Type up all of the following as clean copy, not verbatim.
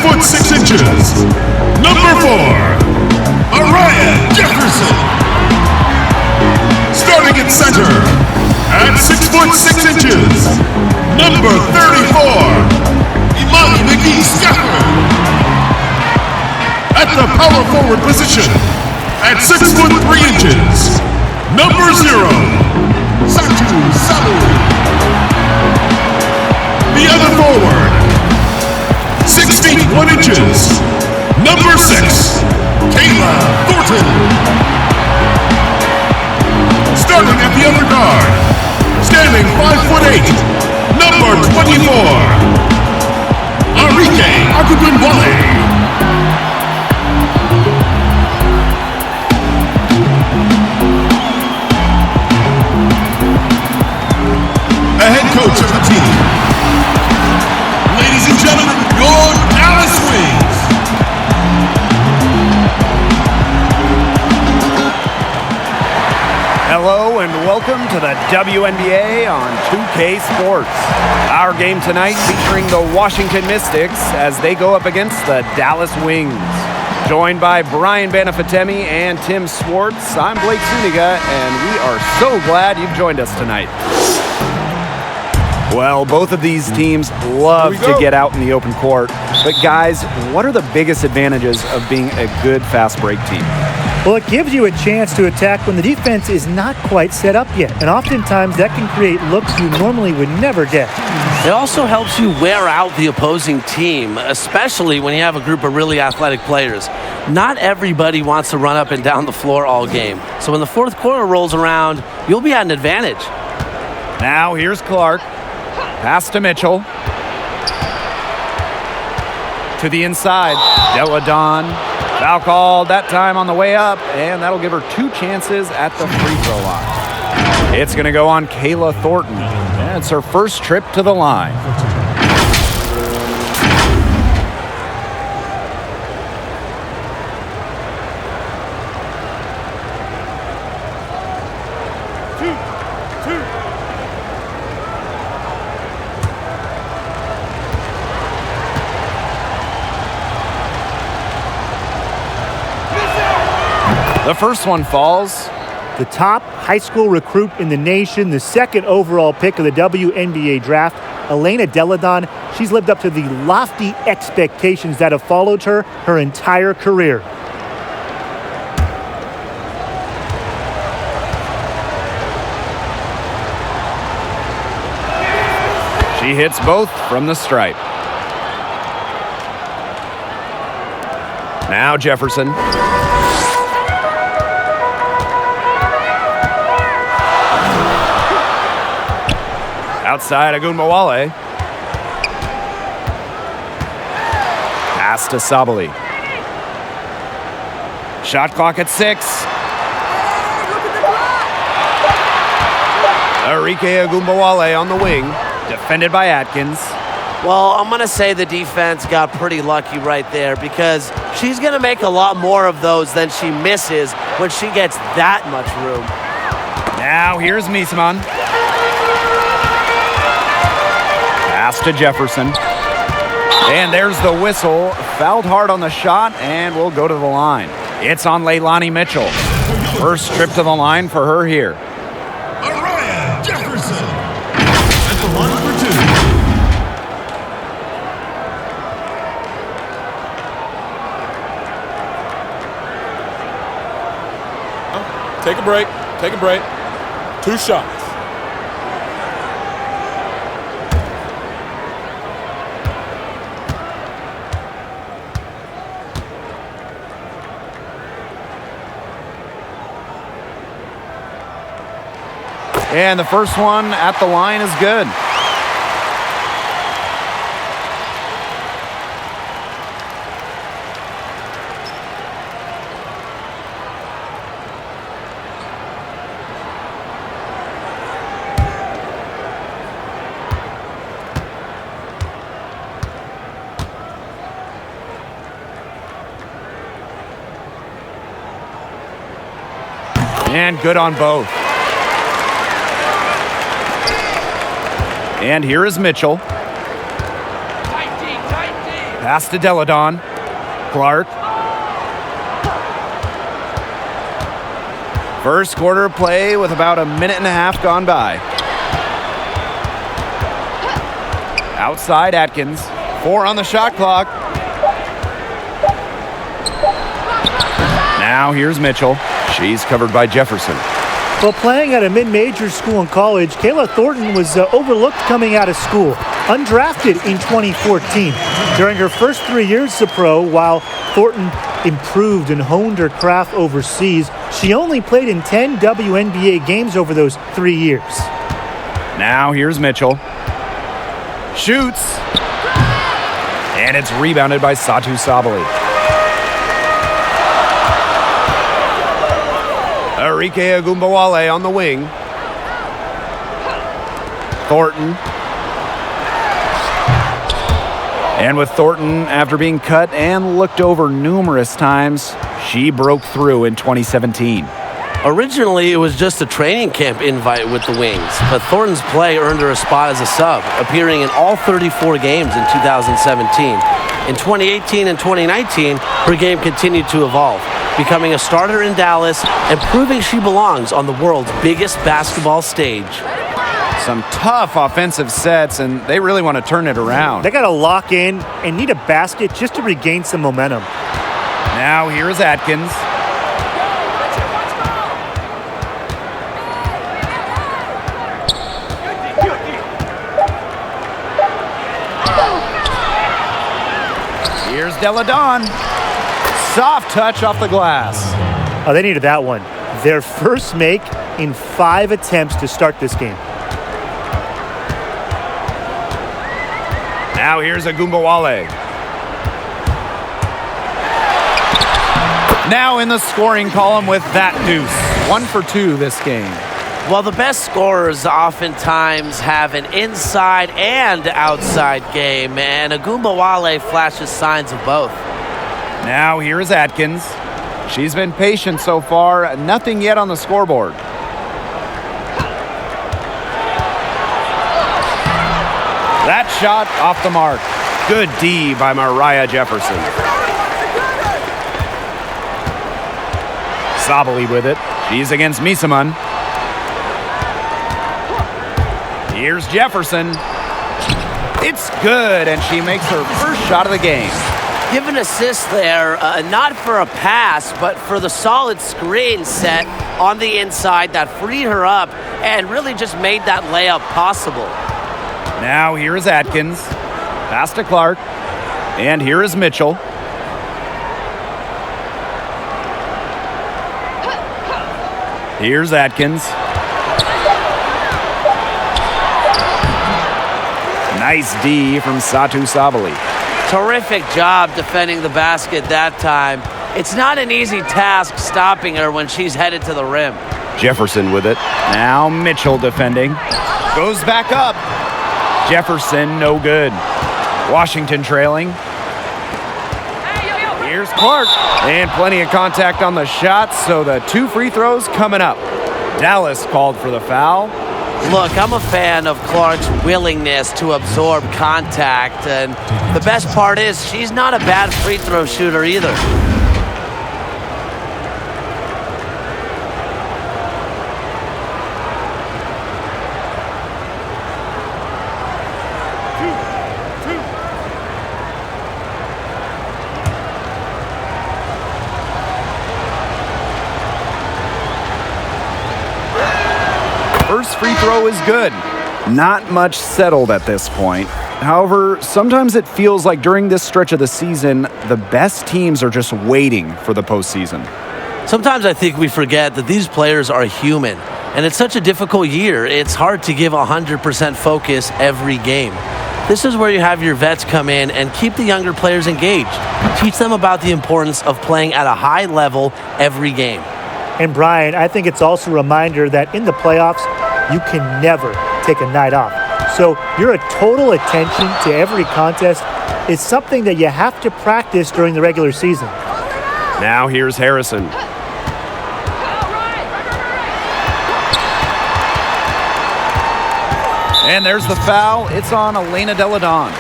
foot 6 inches. Number 4, Mariah Jefferson. Starting at center at 6 foot 6 inches. Number 34, Imani McGee-Stafford. At the power forward position at 6 foot 3 inches. Number 0, Satu Salu. The other forward, 6 feet 1 inches. Number 6, Kayla Thornton. Starting at the other guard, standing 5 foot 8. Number 24, Arike Agudinwale. The head coach of the team. Ladies and gentlemen, your Dallas Wings. Hello and welcome to the WNBA on 2K Sports. Our game tonight featuring the Washington Mystics as they go up against the Dallas Wings. Joined by Brian Banafitemi and Tim Swartz, I'm Blake Zuniga, and we are so glad you've joined us tonight. Well, both of these teams love to get out in the open court. But guys, what are the biggest advantages of being a good fast break team? Well, it gives you a chance to attack when the defense is not quite set up yet. And oftentimes that can create looks you normally would never get. It also helps you wear out the opposing team, especially when you have a group of really athletic players. Not everybody wants to run up and down the floor all game. So when the fourth quarter rolls around, you'll be at an advantage. Now here's Clark. Pass to Mitchell. To the inside. Deladon. Foul called that time on the way up, and that'll give her 2 chances at the free throw line. It's going to go on Kayla Thornton. And it's her first trip to the line. The first one falls. The top high school recruit in the nation, the second overall pick of the WNBA draft, Elena Deladon, she's lived up to the lofty expectations that have followed her entire career. She hits both from the stripe. Now Jefferson. Outside Agudinwale. Pass to Sabali. Shot clock at 6. Arike Agudinwale on the wing. Defended by Atkins. Well, I'm going to say the defense got pretty lucky right there because she's going to make a lot more of those than she misses when she gets that much room. Now here's Miesman. Pass to Jefferson. And there's the whistle. Fouled hard on the shot and will go to the line. It's on Leilani Mitchell. First trip to the line for her here. Mariah Jefferson at the line for 2. Take a break. Take a break. 2 shots. And the first one at the line is good. And good on both. And here is Mitchell. Pass to Deladon. Clark. First quarter of play with about a minute and a half gone by. Outside Atkins. 4 on the shot clock. Now here's Mitchell. She's covered by Jefferson. Well, playing at a mid-major school in college, Kayla Thornton was overlooked coming out of school. Undrafted in 2014. During her first 3 years as a pro, while Thornton improved and honed her craft overseas, she only played in 10 WNBA games over those 3 years. Now here's Mitchell. Shoots. And it's rebounded by Satu Sabali. Arike Agumbawale on the wing. Thornton. And with Thornton, after being cut and looked over numerous times, she broke through in 2017. Originally, it was just a training camp invite with the Wings, but Thornton's play earned her a spot as a sub, appearing in all 34 games in 2017. In 2018 and 2019, her game continued to evolve, becoming a starter in Dallas and proving she belongs on the world's biggest basketball stage. Some tough offensive sets, and they really want to turn it around. They got to lock in and need a basket just to regain some momentum. Now here's Atkins. Here's Deladon. Soft touch off the glass. Oh, they needed that one. Their first make in 5 attempts to start this game. Now here's Agumbawale. Now in the scoring column with that deuce. 1 for 2 this game. Well, the best scorers oftentimes have an inside and outside game, and Agumbawale flashes signs of both. Now here's Atkins. She's been patient so far. Nothing yet on the scoreboard. That shot off the mark. Good D by Mariah Jefferson. Sabali with it. She's against Misaman. Here's Jefferson. It's good, and she makes her first shot of the game. Give an assist there, not for a pass, but for the solid screen set on the inside that freed her up and really just made that layup possible. Now here is Atkins. Pass to Clark. And here is Mitchell. Here's Atkins. Nice D from Satu Sabali. Terrific job defending the basket that time. It's not an easy task stopping her when she's headed to the rim. Jefferson with it. Now Mitchell defending. Goes back up. Jefferson, no good. Washington trailing. Here's Clark. And plenty of contact on the shots, so the 2 free throws coming up. Dallas called for the foul. Look, I'm a fan of Clark's willingness to absorb contact, and the best part is she's not a bad free throw shooter either. First free throw is good. Not much settled at this point. However, sometimes it feels like during this stretch of the season, the best teams are just waiting for the postseason. Sometimes I think we forget that these players are human, and it's such a difficult year. It's hard to give 100% focus every game. This is where you have your vets come in and keep the younger players engaged. Teach them about the importance of playing at a high level every game. And Brian, I think it's also a reminder that in the playoffs, you can never take a night off. So your total attention to every contest is something that you have to practice during the regular season. Now here's Harrison. And there's the foul. It's on Elena Deladon.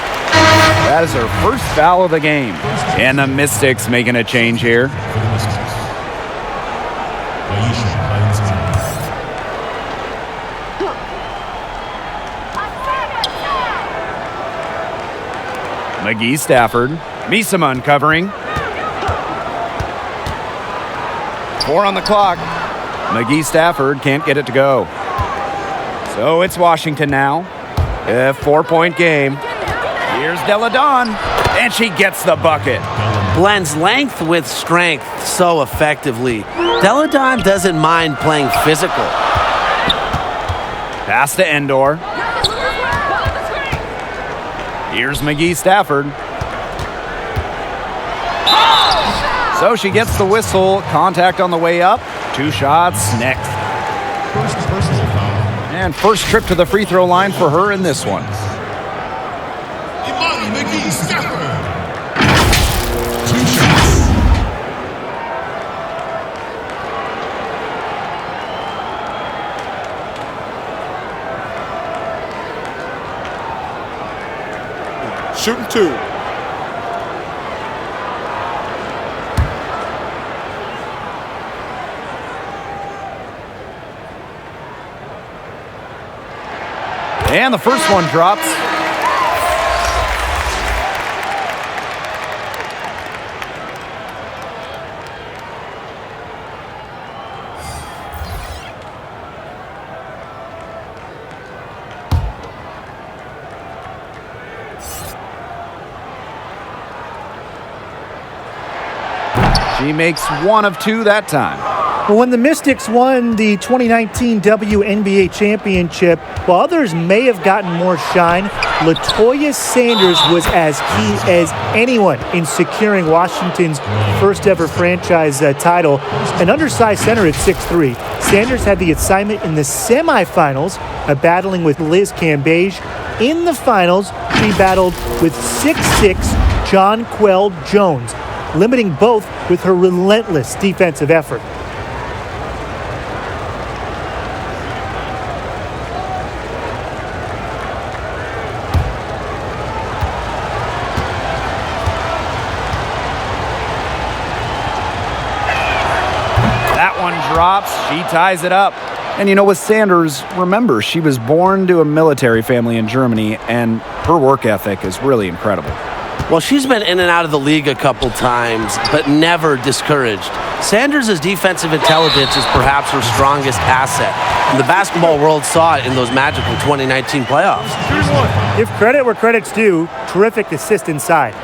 That is her first foul of the game. And the Mystics making a change here. McGee Stafford. Misama uncovering. 4 on the clock. McGee Stafford can't get it to go. So it's Washington now. A 4-point game. Here's Deladon, and she gets the bucket. Blends length with strength so effectively. Deladon doesn't mind playing physical. Pass to Endor. Here's McGee Stafford. So she gets the whistle. Contact on the way up. 2 shots next. And first trip to the free throw line for her in this one. McGee Stafford. 2 shots. Shooting 2. And the first one drops. She makes 1 of 2 that time. Well, when the Mystics won the 2019 WNBA championship, while others may have gotten more shine, LaToya Sanders was as key as anyone in securing Washington's first ever franchise title. An undersized center at 6'3", Sanders had the assignment in the semifinals, battling with Liz Cambage. In the finals, she battled with 6'6" Jonquel Jones, limiting both with her relentless defensive effort. That one drops. She ties it up. And you know, with Sanders, remember, she was born to a military family in Germany, and her work ethic is really incredible. Well, she's been in and out of the league a couple times, but never discouraged. Sanders' defensive intelligence is perhaps her strongest asset, and the basketball world saw it in those magical 2019 playoffs. Give credit where credit's due. Terrific assist inside.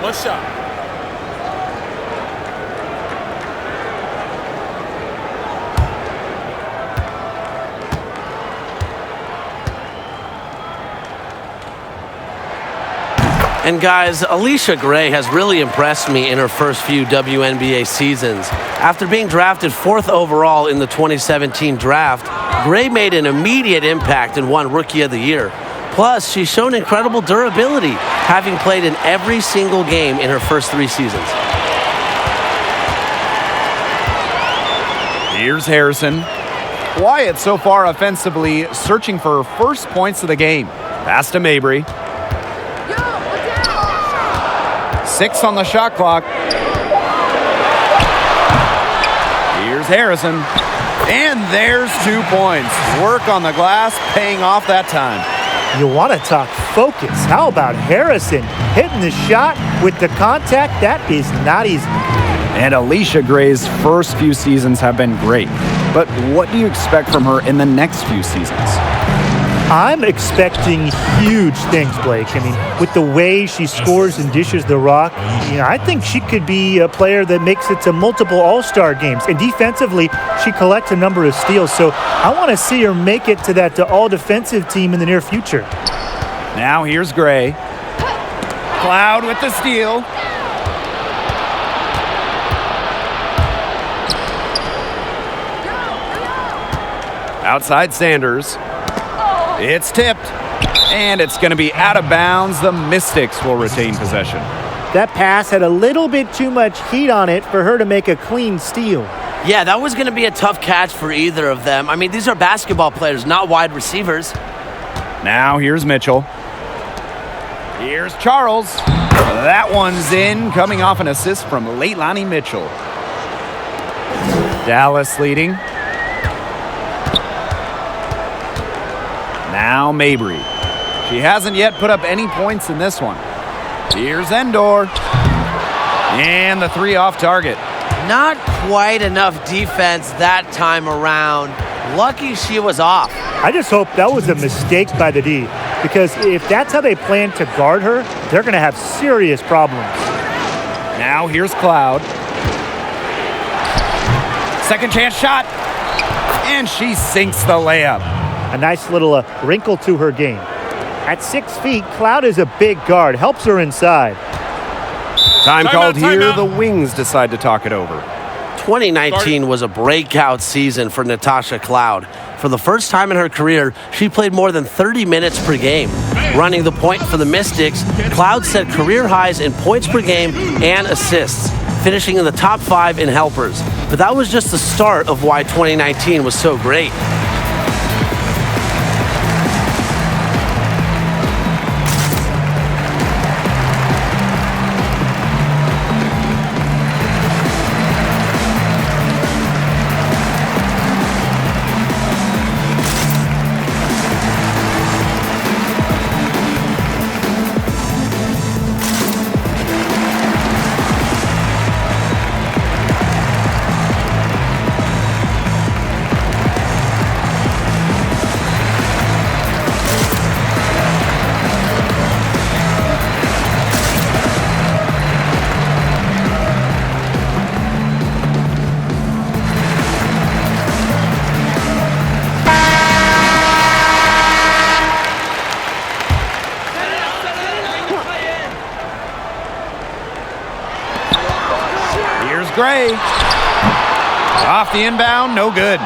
One shot. And guys, Alicia Gray has really impressed me in her first few WNBA seasons. After being drafted 4th overall in the 2017 draft, Gray made an immediate impact and won Rookie of the Year. Plus, she's shown incredible durability, having played in every single game in her first 3 seasons. Here's Harrison. Wyatt so far offensively searching for her first points of the game. Pass to Mabry. 6 on the shot clock. Here's Harrison. And there's 2 points. Work on the glass paying off that time. You want to talk focus. How about Harrison hitting the shot with the contact? That is not easy. And Alicia Gray's first few seasons have been great. But what do you expect from her in the next few seasons? I'm expecting huge things, Blake. I mean, with the way she scores and dishes the rock, I think she could be a player that makes it to multiple All-Star games. And defensively, she collects a number of steals. So I want to see her make it to that all-defensive team in the near future. Now here's Gray. Cloud with the steal. Outside Sanders. It's tipped. And it's going to be out of bounds. The Mystics will retain possession. That pass had a little bit too much heat on it for her to make a clean steal. Yeah, that was going to be a tough catch for either of them. I mean, these are basketball players, not wide receivers. Now here's Mitchell. Here's Charles. That one's in, coming off an assist from Leilani Mitchell. Dallas leading. Now Mabry. She hasn't yet put up any points in this one. Here's Endor. And the three off target. Not quite enough defense that time around. Lucky she was off. I just hope that was a mistake by the D, because if that's how they plan to guard her, they're going to have serious problems. Now here's Cloud. Second chance shot. And she sinks the layup. A nice little wrinkle to her game. At 6 feet, Cloud is a big guard, helps her inside. Time called here. timeout. The Wings decide to talk it over. 2019 was a breakout season for Natasha Cloud. For the first time in her career, she played more than 30 minutes per game. Running the point for the Mystics, Cloud set career highs in points per game and assists, finishing in the top 5 in helpers. But that was just the start of why 2019 was so great. Gray. Off the inbound, no good.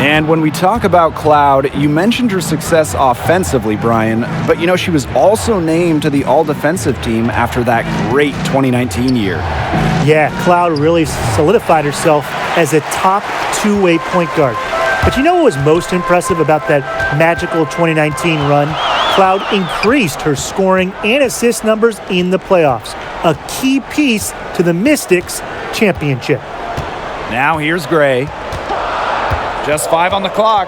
And when we talk about Cloud, you mentioned her success offensively, Brian, but you know, she was also named to the all-defensive team after that great 2019 year. Yeah, Cloud really solidified herself as a top two-way point guard. But you know what was most impressive about that magical 2019 run? Cloud increased her scoring and assist numbers in the playoffs, a key piece to the Mystics' championship. Now here's Gray. Just 5 on the clock.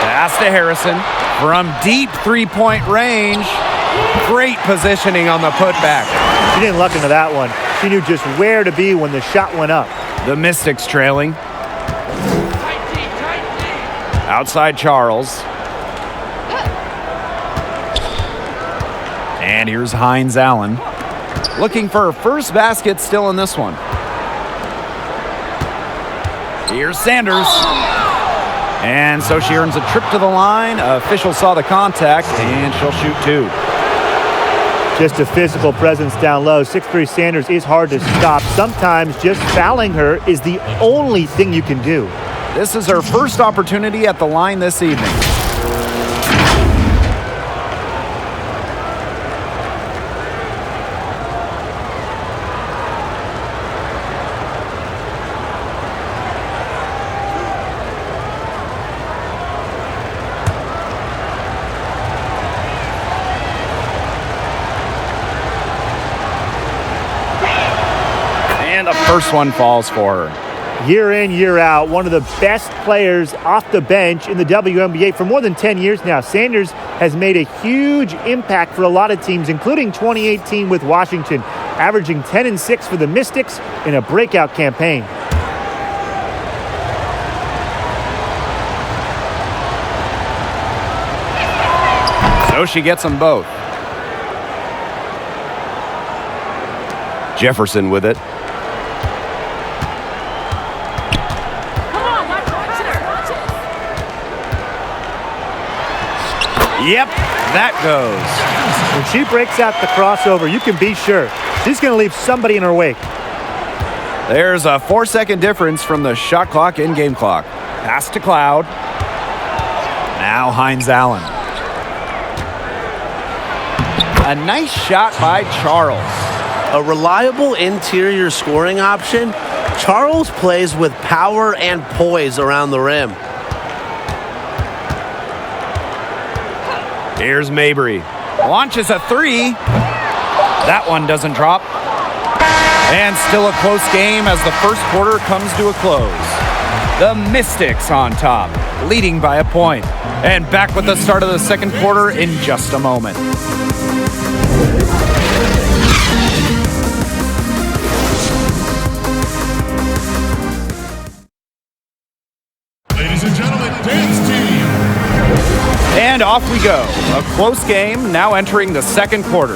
Pass to Harrison from deep three-point range. Great positioning on the putback. She didn't luck into that one. She knew just where to be when the shot went up. The Mystics trailing. Outside Charles. And here's Hines Allen. Looking for her first basket still in this one. Here's Sanders. And so she earns a trip to the line. Official saw the contact, and she'll shoot 2. Just a physical presence down low. 6'3" Sanders is hard to stop. Sometimes just fouling her is the only thing you can do. This is her first opportunity at the line this evening. The first one falls for her. Year in, year out, one of the best players off the bench in the WNBA for more than 10 years now. Sanders has made a huge impact for a lot of teams, including 2018 with Washington, averaging 10 and 6 for the Mystics in a breakout campaign. So she gets them both. Jefferson with it. Yep, that goes. When she breaks out the crossover, you can be sure she's going to leave somebody in her wake. There's a 4-second difference from the shot clock and game clock. Pass to Cloud. Now Hines Allen. A nice shot by Charles. A reliable interior scoring option. Charles plays with power and poise around the rim. Here's Mabry. Launches a three. That one doesn't drop. And still a close game as the first quarter comes to a close. The Mystics on top, leading by a point. And back with the start of the second quarter in just a moment. Ladies and gentlemen, dance team. And off we go. A close game now entering the second quarter.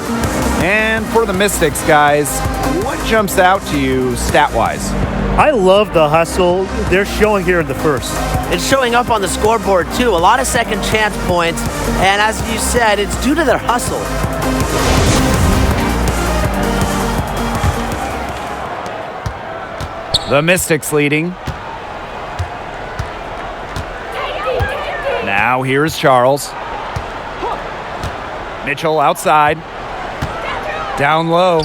And for the Mystics, guys, what jumps out to you stat-wise? I love the hustle they're showing here in the first. It's showing up on the scoreboard, too. A lot of second chance points. And as you said, it's due to their hustle. The Mystics leading. Now here's Charles. Mitchell outside. Down low.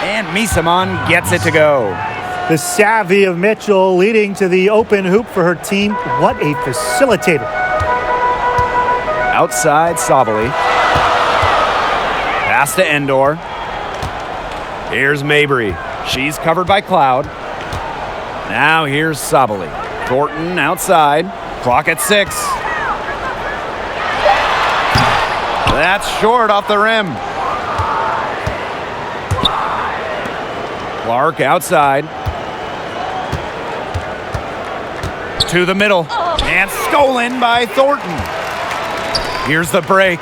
And Misamon gets it to go. The savvy of Mitchell leading to the open hoop for her team. What a facilitator. Outside Sabali. Pass to Endor. Here's Mabry. She's covered by Cloud. Now here's Sabali. Thornton outside. Clock at 6. That's short off the rim. Clark outside. To the middle. And stolen by Thornton. Here's the break.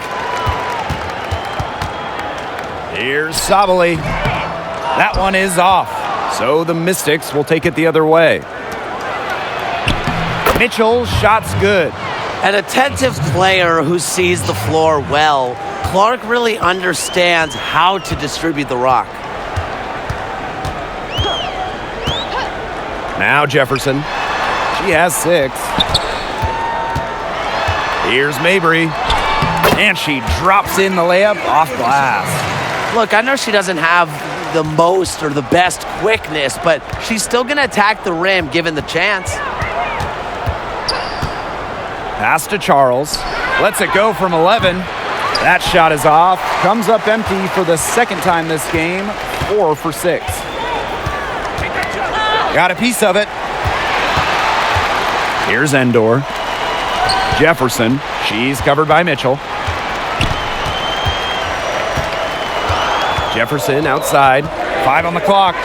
Here's Sabali. That one is off. So the Mystics will take it the other way. Mitchell, shot's good. An attentive player who sees the floor well. Clark really understands how to distribute the rock. Now Jefferson. She has 6. Here's Mabry. And she drops in the layup off glass. Look, I know she doesn't have the most or the best quickness, but she's still going to attack the rim given the chance. Pass to Charles. Lets it go from 11. That shot is off. Comes up empty for the second time this game. 4 for 6. Got a piece of it. Here's Endor. Jefferson. She's covered by Mitchell. Jefferson outside. 5 on the clock.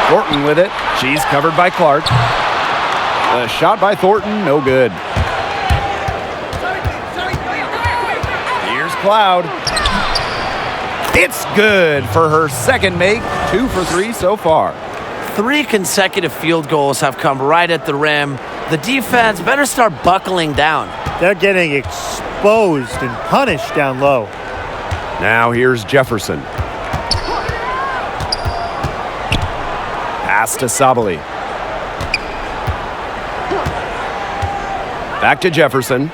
Thornton with it. She's covered by Clark. A shot by Thornton, no good. Here's Cloud. It's good for her second make. 2 for 3 so far. 3 consecutive field goals have come right at the rim. The defense better start buckling down. They're getting exposed and punished down low. Now here's Jefferson. Pass to Sabali. Back to Jefferson.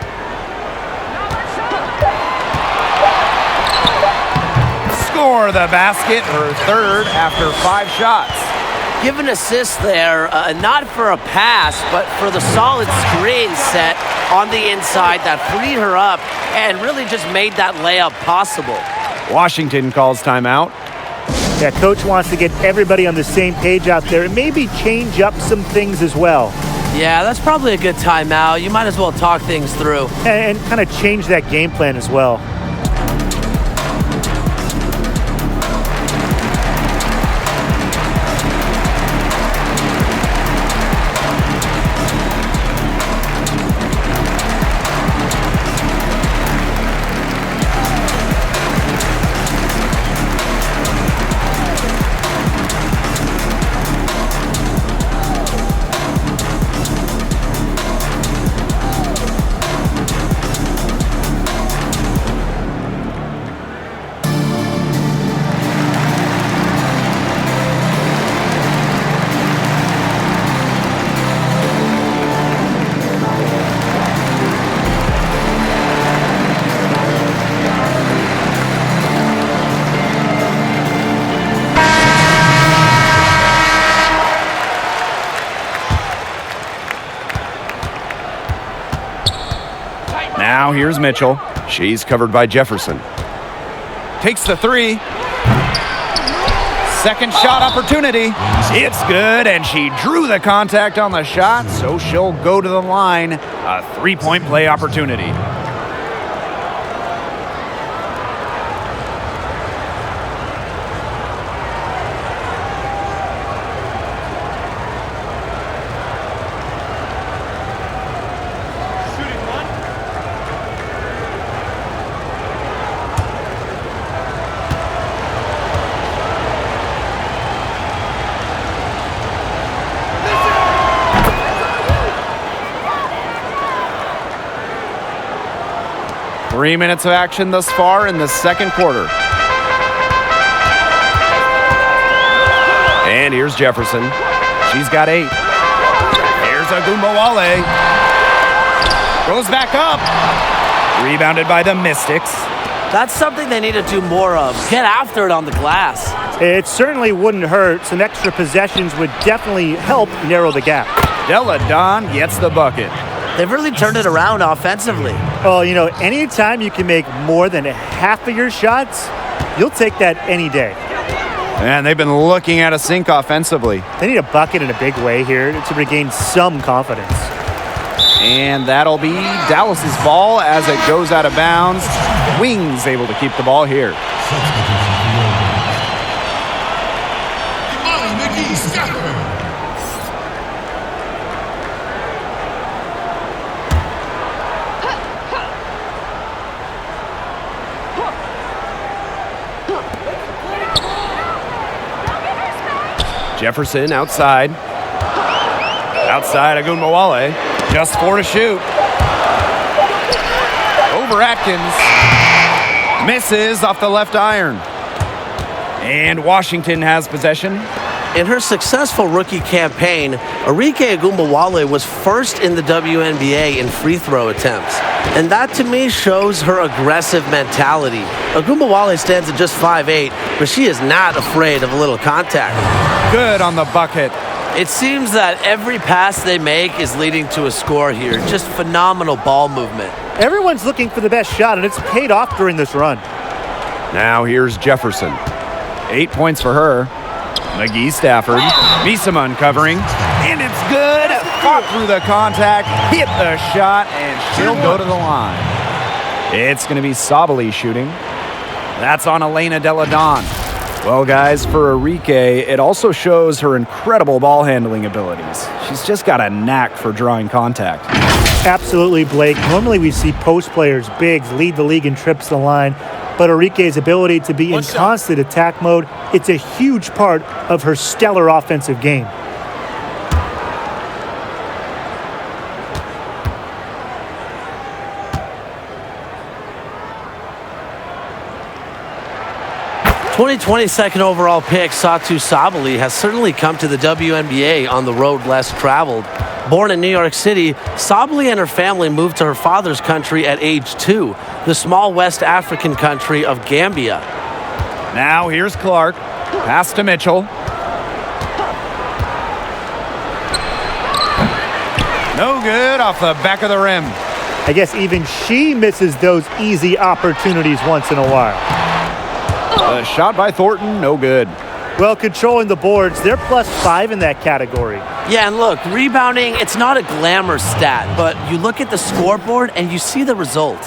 Score the basket, her third after 5 shots. Give an assist there, not for a pass, but for the solid screen set on the inside that freed her up and really just made that layup possible. Washington calls timeout. Yeah, coach wants to get everybody on the same page out there and maybe change up some things as well. Yeah, that's probably a good timeout. You might as well talk things through. And kind of change that game plan as well. Now here's Mitchell. She's covered by Jefferson. Takes the three. Second shot opportunity. It's good, and she drew the contact on the shot, so she'll go to the line. A three-point play opportunity. Three minutes of action thus far in the second quarter. And here's Jefferson. She's got 8. Here's Agumbawale. Goes back up. Rebounded by the Mystics. That's something they need to do more of. Get after it on the glass. It certainly wouldn't hurt. Some extra possessions would definitely help narrow the gap. Deladon gets the bucket. They've really turned it around offensively. Well, you know, anytime you can make more than half of your shots, you'll take that any day. And they've been looking at a sink offensively. They need a bucket in a big way here to regain some confidence. And that'll be Dallas's ball as it goes out of bounds. Wings able to keep the ball here. Jefferson outside. Outside Agumbawale. Just 4 to shoot. Over Atkins. Misses off the left iron. And Washington has possession. In her successful rookie campaign, Arike Agumbawale was first in the WNBA in free throw attempts. And that to me shows her aggressive mentality. Agumbawale stands at just 5'8", but she is not afraid of a little contact. Good on the bucket. It seems that every pass they make is leading to a score here. Just phenomenal ball movement. Everyone's looking for the best shot, and it's paid off during this run. Now here's Jefferson. 8 points for her. McGee Stafford. Bisama uncovering. And it's good. Fought through the contact. Hit the shot. And she'll go to the line. It's going to be Sabali shooting. That's on Elena Deladon. Well, guys, for Arike, it also shows her incredible ball handling abilities. She's just got a knack for drawing contact. Absolutely, Blake. Normally we see post players, bigs, lead the league in trips to the line, but Arike's ability to be in constant attack mode, it's a huge part of her stellar offensive game. '20 second overall pick Satou Sabally has certainly come to the WNBA on the road less traveled. Born in New York City, Sabally and her family moved to her father's country at age 2, the small West African country of Gambia. Now here's Clark. Pass to Mitchell. No good off the back of the rim. I guess even she misses those easy opportunities once in a while. A shot by Thornton, no good. Well, controlling the boards, they're +5 in that category. Yeah, and look, rebounding, it's not a glamour stat, but you look at the scoreboard and you see the result.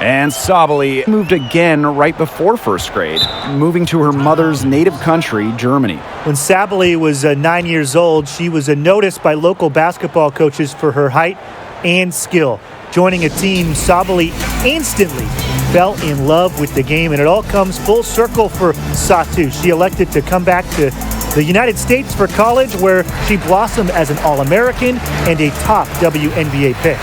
And Sabally moved again right before first grade, moving to her mother's native country, Germany. When Sabally was 9 years old, she was noticed by local basketball coaches for her height and skill. Joining a team, Sabally instantly fell in love with the game, and it all comes full circle for Satou. She elected to come back to the United States for college, where she blossomed as an All-American and a top WNBA pick.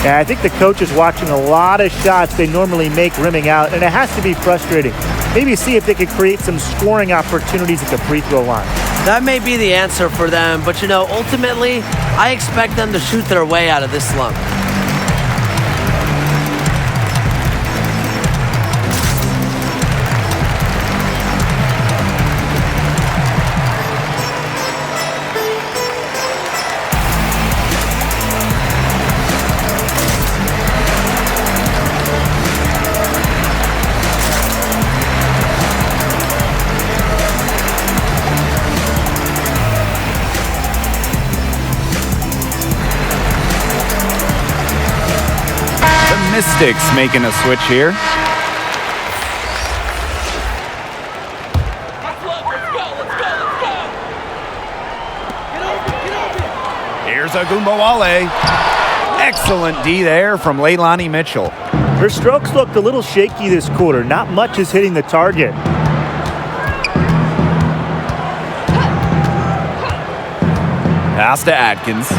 And I think the coach is watching a lot of shots they normally make rimming out, and it has to be frustrating. Maybe see if they could create some scoring opportunities at the free throw line. That may be the answer for them, but you know, ultimately, I expect them to shoot their way out of this slump. Mystics making a switch here. Here's Agumbawale. Excellent D there from Leilani Mitchell. Her strokes looked a little shaky this quarter. Not much is hitting the target. Pass to Atkins.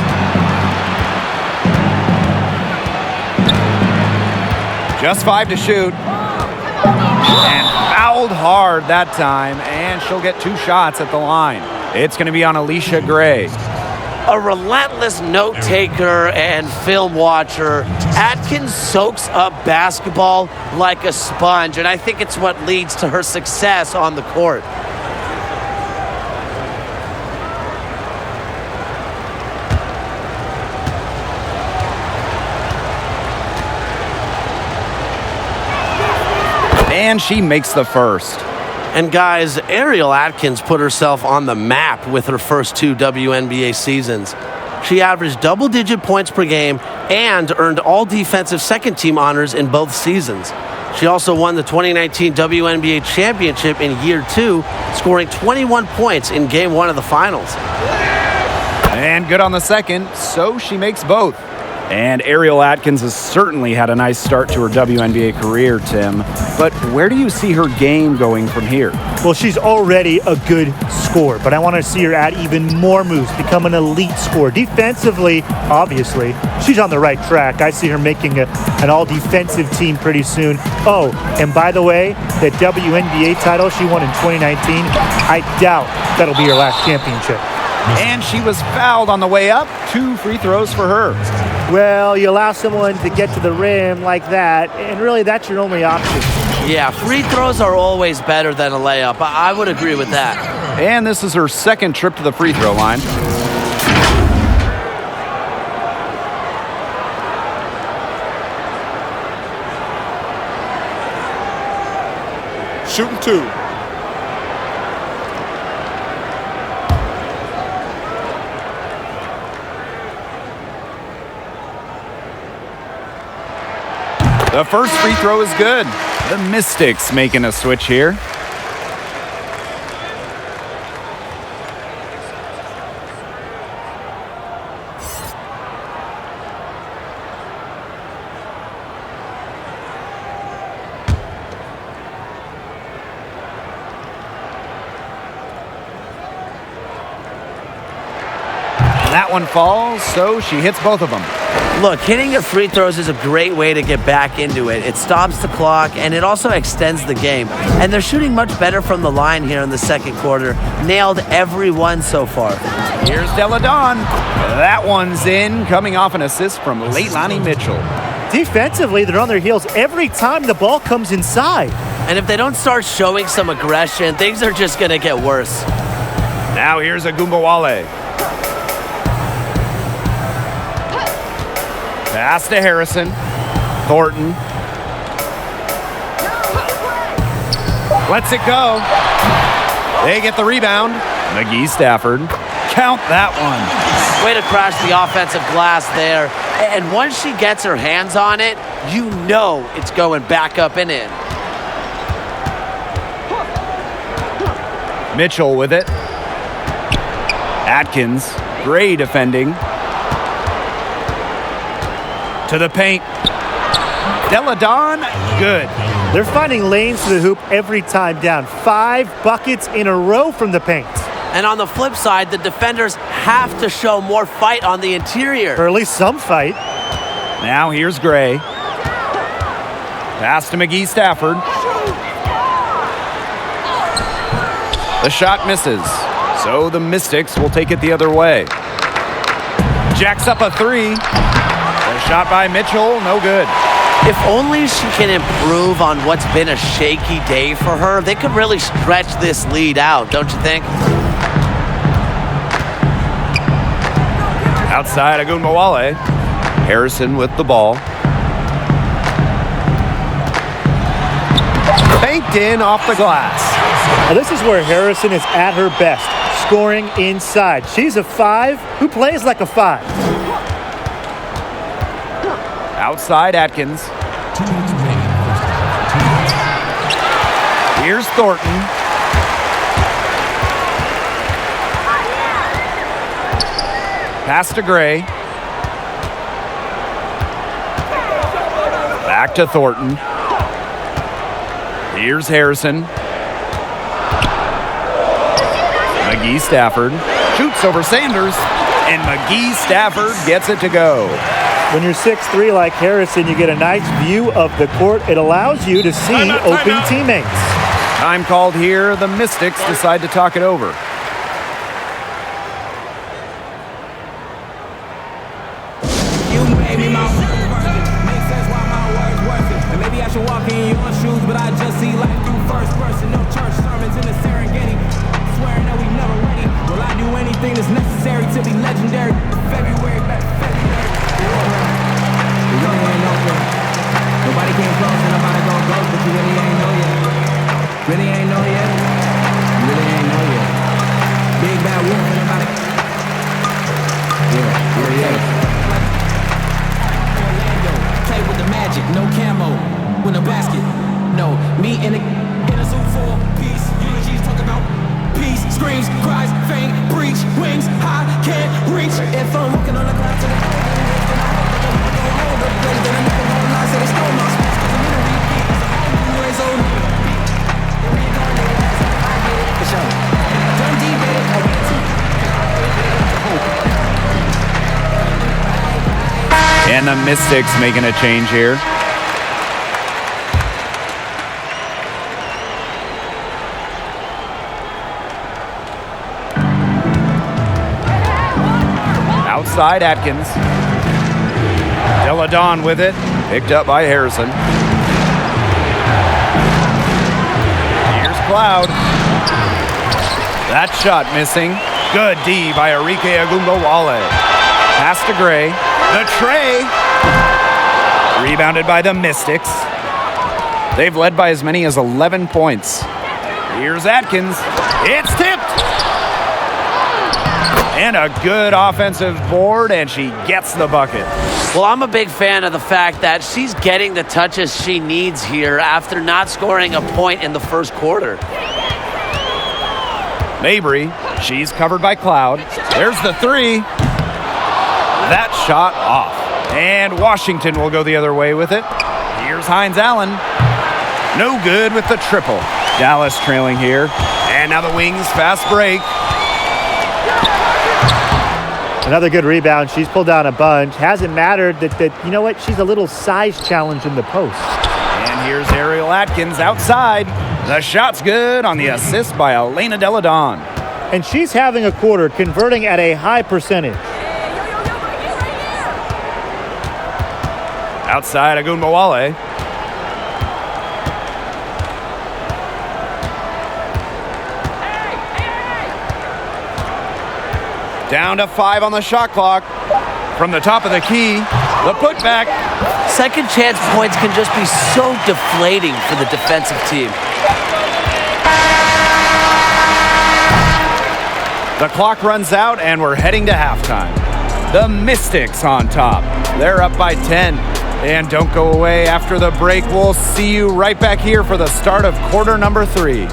Just 5 to shoot. And fouled hard that time, and she'll get 2 shots at the line. It's going to be on Alicia Gray. A relentless note taker and film watcher, Atkins soaks up basketball like a sponge, and I think it's what leads to her success on the court. And she makes the first. And guys, Ariel Atkins put herself on the map with her first 2 WNBA seasons. She averaged double-digit points per game and earned all defensive second-team honors in both seasons. She also won the 2019 WNBA championship in year 2, scoring 21 points in game 1 of the finals. And good on the second, so she makes both. And Ariel Atkins has certainly had a nice start to her WNBA career, Tim. But where do you see her game going from here? Well, she's already a good scorer, but I want to see her add even more moves, become an elite scorer. Defensively, obviously, she's on the right track. I see her making an all-defensive team pretty soon. Oh, and by the way, that WNBA title she won in 2019, I doubt that'll be her last championship. And she was fouled on the way up. 2 free throws for her. Well, you allow someone to get to the rim like that, and really that's your only option. Yeah, free throws are always better than a layup. I would agree with that. And this is her second trip to the free throw line. Shooting 2. The first free throw is good. The Mystics making a switch here. That one falls, so she hits both of them. Look, hitting your free throws is a great way to get back into it. It stops the clock, and it also extends the game. And they're shooting much better from the line here in the second quarter. Nailed every one so far. Here's Della Dawn. That one's in, coming off an assist from Leilani Mitchell. Defensively, they're on their heels every time the ball comes inside. And if they don't start showing some aggression, things are just going to get worse. Now here's Agumbawale. Pass to Harrison. Thornton. Lets it go. They get the rebound. McGee Stafford. Count that one. Way to crash the offensive glass there. And once she gets her hands on it, you know it's going back up and in. Mitchell with it. Atkins. Gray defending. To the paint. Della Dawn, good. They're finding lanes to the hoop every time down. 5 buckets in a row from the paint. And on the flip side, the defenders have to show more fight on the interior. Or at least some fight. Now here's Gray. Pass to McGee Stafford. The shot misses. So the Mystics will take it the other way. Jacks up a 3. The shot by Mitchell, no good. If only she can improve on what's been a shaky day for her, they could really stretch this lead out, don't you think? Outside Agumbawale. Harrison with the ball. Banked in off the glass. Now this is where Harrison is at her best, scoring inside. She's a 5 who plays like a 5. Outside Atkins. Here's Thornton. Pass to Gray. Back to Thornton. Here's Harrison. McGee Stafford shoots over Sanders, and McGee Stafford gets it to go. When you're 6'3" like Harrison, you get a nice view of the court. It allows you to see open teammates. Time called here. The Mystics decide to talk it over. You made me my words worth it. Makes sense why my words worth it. And maybe I should walk in your shoes, but I just see life through first person. No church sermons in the Serengeti. Swearing that we never ready. Will I do anything that's necessary to be legendary? February, back February. You really ain't know yet. Nobody came close and nobody gon' go, but you really ain't know yet. Really ain't know yet. You really ain't know yet. Big bad wolf and nobody. Yeah, yeah. Play with the magic, no camo, with a basket. No, me in a suit for peace. Eulogies talk about peace. Screams, cries, faint, breach, wings, high, can't reach. If I'm walking on the ground to the hold the place, then I'm never gonna lie, say they stole my space, 'cause I'm in a repeat. You ain't so for sure. Done deep, baby. I went to And the Mystics making a change here. Outside Atkins. Deladon with it. Picked up by Harrison. Here's Cloud. That shot missing. Good D by Arike Agumbawale. Pass to Gray. The tray. Rebounded by the Mystics. They've led by as many as 11 points. Here's Atkins. It's tipped. And a good offensive board, and she gets the bucket. Well, I'm a big fan of the fact that she's getting the touches she needs here after not scoring a point in the first quarter. Mabry, she's covered by Cloud. There's the three. That shot off. And Washington will go the other way with it. Here's Hines Allen. No good with the triple. Dallas trailing here. And now the Wings fast break. Another good rebound. She's pulled down a bunch. Hasn't mattered that you know what? She's a little size challenge in the post. And here's Ariel Atkins outside. The shot's good on the assist by Elena Deladon. And she's having a quarter, converting at a high percentage. Outside Agunbawale. Down to 5 on the shot clock. From the top of the key, the putback. Second chance points can just be so deflating for the defensive team. The clock runs out and we're heading to halftime. The Mystics on top. They're up by 10. And don't go away after the break. We'll see you right back here for the start of quarter number 3.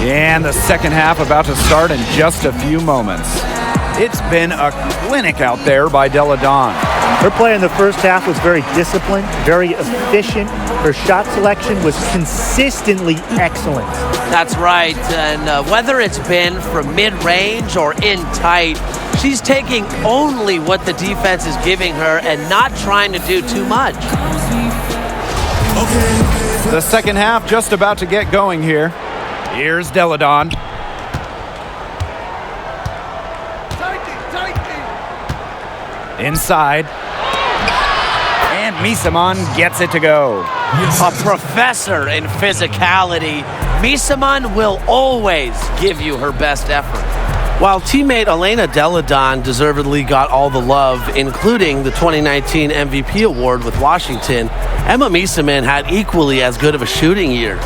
And the second half about to start in just a few moments. It's been a clinic out there by Deladon. Her play in the first half was very disciplined, very efficient. Her shot selection was consistently excellent. That's right, and whether it's been from mid-range or in tight, She's taking only what the defense is giving her and not trying to do too much. The second half just about to get going here. Here's Deladon. Inside. And Misaman gets it to go. A professor in physicality, Misaman will always give you her best effort. While teammate Elena Deladon deservedly got all the love, including the 2019 MVP award with Washington, Emma Misaman had equally as good of a shooting year.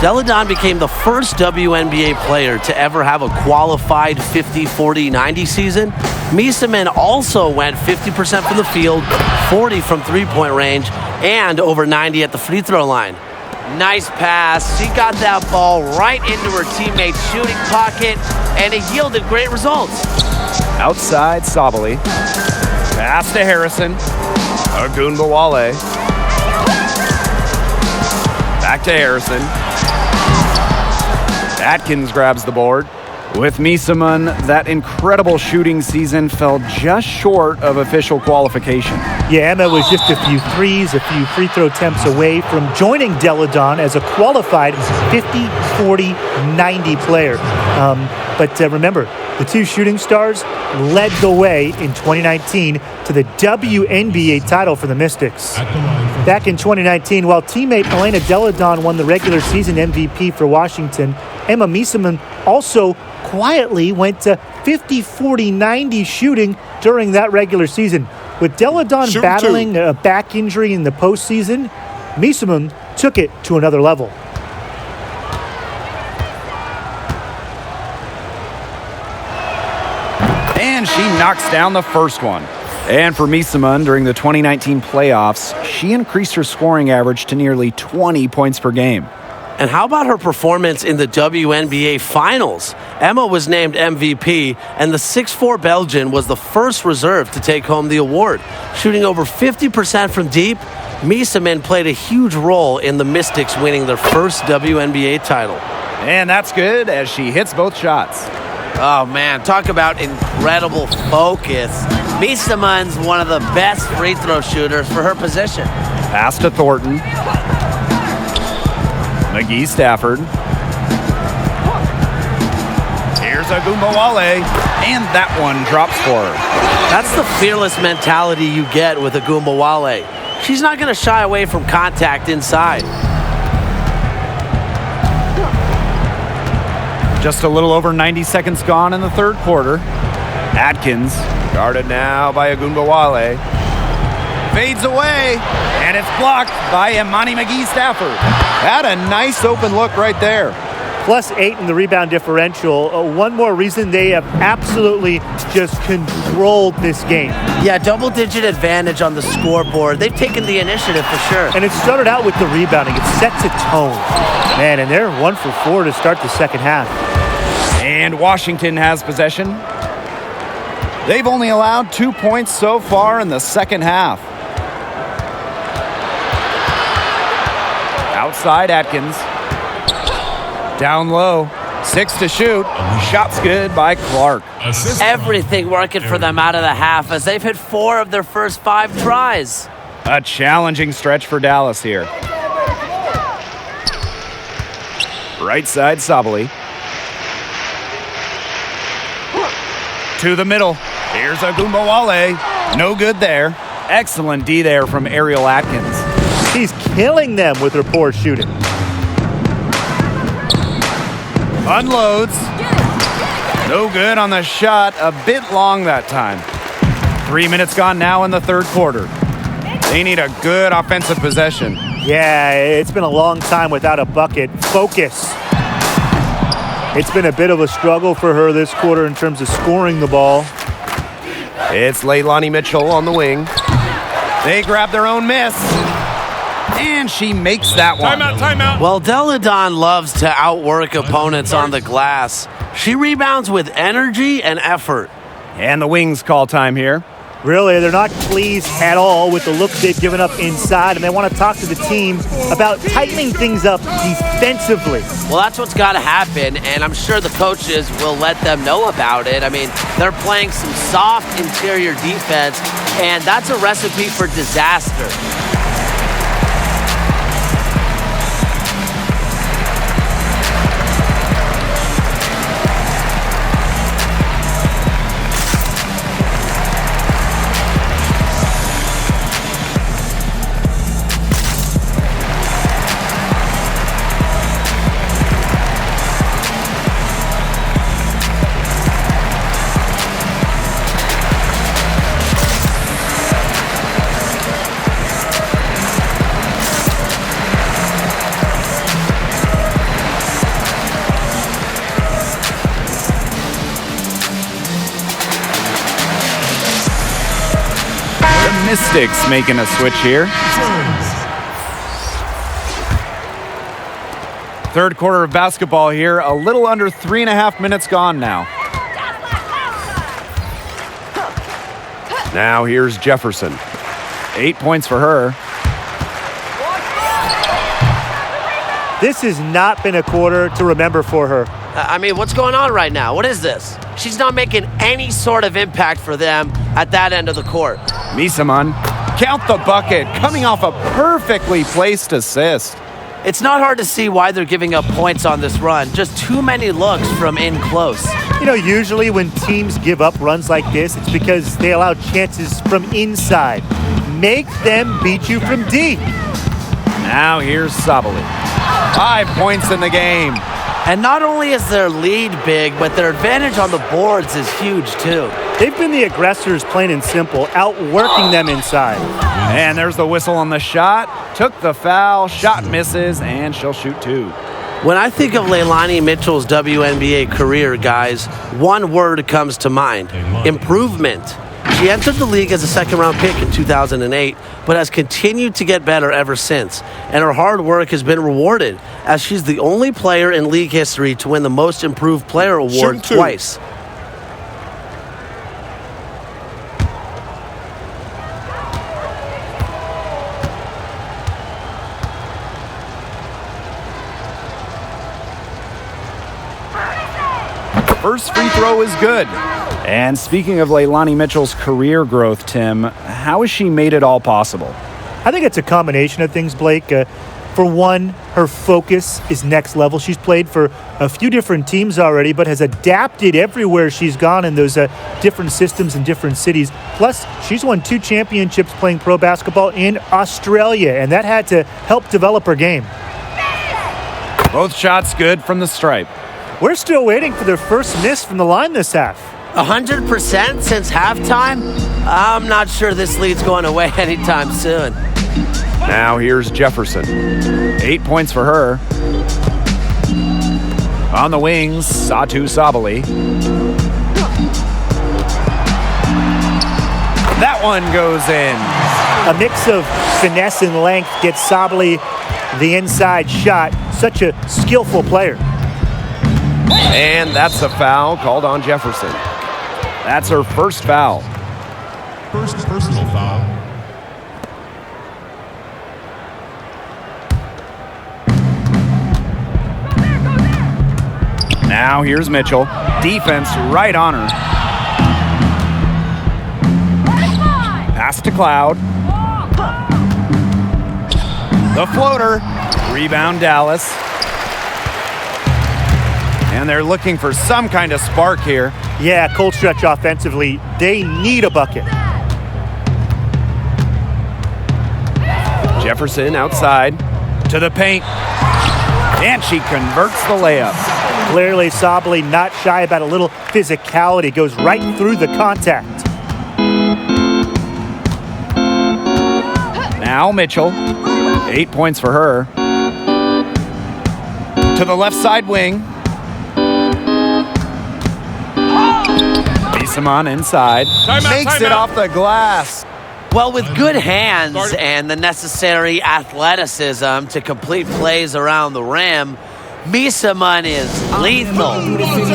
Deladon became the first WNBA player to ever have a qualified 50-40-90 season. Misaman also went 50% from the field, 40 from three-point range, and over 90 at the free throw line. Nice pass. She got that ball right into her teammate's shooting pocket, and it yielded great results. Outside Sabali. Pass to Harrison. Agunbawale. Back to Harrison. Atkins grabs the board. With Misaman, that incredible shooting season fell just short of official qualification. Yeah, Emma was just a few threes, a few free throw attempts away from joining Deladon as a qualified 50-40-90 player. But remember, the two shooting stars led the way in 2019 to the WNBA title for the Mystics. Back in 2019, while teammate Elena Deladon won the regular season MVP for Washington, Emma Misaman also quietly went to 50-40-90 shooting during that regular season. With Deladon battling a back injury in the postseason, Misaman took it to another level. And she knocks down the first one. And for Misaman, during the 2019 playoffs, she increased her scoring average to nearly 20 points per game. And how about her performance in the WNBA Finals? Emma was named MVP, and the 6'4" Belgian was the first reserve to take home the award. Shooting over 50% from deep, Misaman played a huge role in the Mystics winning their first WNBA title. And that's good as she hits both shots. Oh, man, talk about incredible focus. Misaman's one of the best free throw shooters for her position. Pass to Thornton. McGee Stafford. Here's Agunbawale, and that one drops for her. That's the fearless mentality you get with Agunbawale. She's not going to shy away from contact inside. Just a little over 90 seconds gone in the third quarter. Atkins, guarded now by Agunbawale. Fades away, and it's blocked by Imani McGee Stafford. Had a nice open look right there. +8 in the rebound differential. One more reason they have absolutely just controlled this game. Yeah, double-digit advantage on the scoreboard. They've taken the initiative for sure. And it started out with the rebounding. It sets a tone. Man, and they're 1 for 4 to start the second half. And Washington has possession. They've only allowed 2 points so far in the second half. Outside Atkins. Down low. 6 to shoot. Shot's good by Clark. Everything working for them out of the half as they've hit 4 of their first 5 tries. A challenging stretch for Dallas here. Right side Sabali. To the middle. Here's Agunbawale. No good there. Excellent D there from Ariel Atkins. She's killing them with her poor shooting. Unloads. No good on the shot. A bit long that time. 3 minutes gone now in the third quarter. They need a good offensive possession. Yeah, it's been a long time without a bucket. Focus. It's been a bit of a struggle for her this quarter in terms of scoring the ball. It's Leilani Mitchell on the wing. They grab their own miss. And she makes that one. Timeout. Well, Deladon loves to outwork opponents on the glass. She rebounds with energy and effort. And the Wings call time here. Really, they're not pleased at all with the looks they've given up inside, and they want to talk to the team about tightening things up defensively. Well, that's what's got to happen, and I'm sure the coaches will let them know about it. I mean, they're playing some soft interior defense, and that's a recipe for disaster. Mystics making a switch here. Third quarter of basketball here. A little under 3.5 minutes gone now. Now here's Jefferson. 8 points for her. This has not been a quarter to remember for her. I mean, what's going on right now? What is this? She's not making any sort of impact for them at that end of the court. Misaman, count the bucket, coming off a perfectly placed assist. It's not hard to see why they're giving up points on this run. Just too many looks from in close. You know, usually when teams give up runs like this, it's because they allow chances from inside. Make them beat you from deep. Now here's Sabali. 5 points in the game. And not only is their lead big, but their advantage on the boards is huge too. They've been the aggressors, plain and simple, outworking them inside. And there's the whistle on the shot. Took the foul, shot misses, and she'll shoot 2. When I think of Leilani Mitchell's WNBA career, guys, one word comes to mind: improvement. She entered the league as a second-round pick in 2008, but has continued to get better ever since. And her hard work has been rewarded, as she's the only player in league history to win the Most Improved Player award twice. First free throw is good. And speaking of Leilani Mitchell's career growth, Tim, how has she made it all possible? I think it's a combination of things, Blake. For one, her focus is next level. She's played for a few different teams already, but has adapted everywhere she's gone in those different systems in different cities. Plus, she's won 2 championships playing pro basketball in Australia, and that had to help develop her game. Both shots good from the stripe. We're still waiting for their first miss from the line this half. 100% since halftime? I'm not sure this lead's going away anytime soon. Now here's Jefferson. 8 points for her. On the wings, Satu Sabali. That one goes in. A mix of finesse and length gets Sabali the inside shot. Such a skillful player. And that's a foul called on Jefferson. That's her first foul. First personal foul. Now here's Mitchell. Defense right on her. Pass to Cloud. The floater. Rebound Dallas. And they're looking for some kind of spark here. Yeah, cold stretch offensively. They need a bucket. Jefferson outside to the paint. And she converts the layup. Clearly, Sabali not shy about a little physicality. Goes right through the contact. Now Mitchell. 8 points for her. To the left side wing. Misaman inside. Makes it off the glass. Well, with good hands and the necessary athleticism to complete plays around the rim, Misaman is lethal.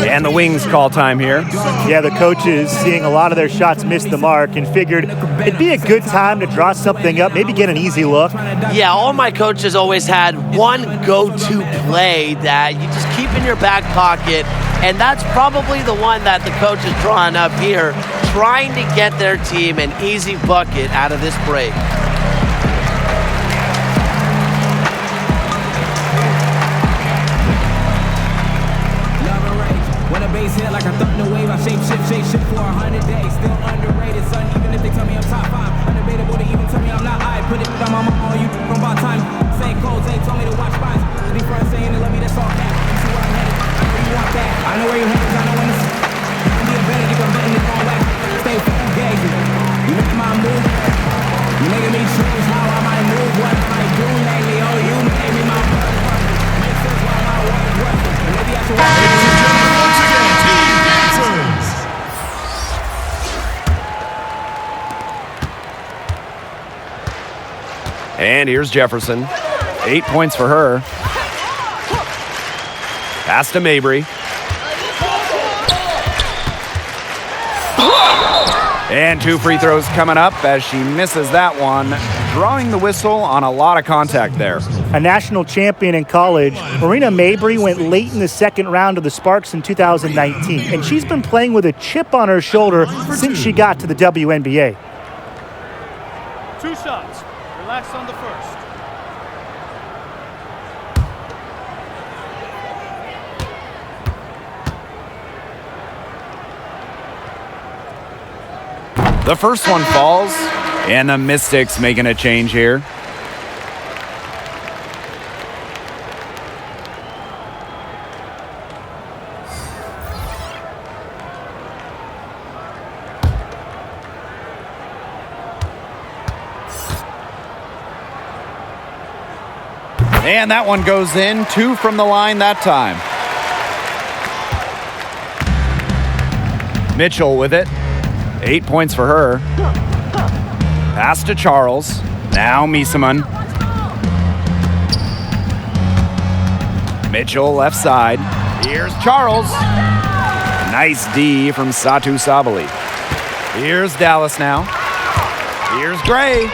And the Wings call time here. Yeah, the coaches, seeing a lot of their shots miss the mark, and figured it'd be a good time to draw something up, maybe get an easy look. Yeah, all my coaches always had one go-to play that you just keep in your back pocket, and that's probably the one that the coach is drawing up here, trying to get their team an easy bucket out of this break. When a bass hit like a thunder wave, I shape shift for 100 days. Still underrated, son, even if they tell me I'm top 5. Undebatable to even tell me I'm not. I put it on my mama, you from about time. Same codes, they told me to watch spies. Be front saying they love me, that's all cap. You see where I'm headed, I know you want that. I know where you're headed, I know when it's. You can be embedded if I'm betting it all back. Stay fucking gazing. You make my move. You making me choose how I might move, what I might do lately. Oh, you made me my work. Make sense why my work is working. Maybe I should walk. Once again, Team Kansas. And here's Jefferson. 8 points for her. Pass to Mabry. And 2 free throws coming up as she misses that one, drawing the whistle on a lot of contact there. A national champion in college, Marina Mabry went late in the second round of the Sparks in 2019, and she's been playing with a chip on her shoulder since she got to the WNBA. 2 shots. Relax on the first. The first one falls, and the Mystics making a change here. And that one goes in, 2 from the line that time. Mitchell with it. 8 points for her. Pass to Charles. Now Misaman. Mitchell left side. Here's Charles. Nice D from Satu Sabali. Here's Dallas now. Here's Gray.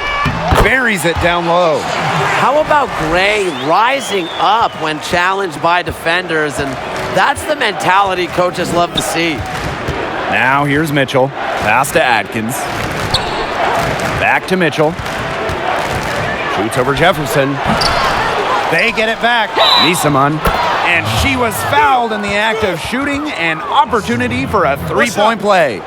Buries it down low. How about Gray rising up when challenged by defenders? And that's the mentality coaches love to see. Now here's Mitchell. Pass to Atkins. Back to Mitchell. Shoots over Jefferson. They get it back. Misaman. And she was fouled in the act of shooting, an opportunity for a 3-point play.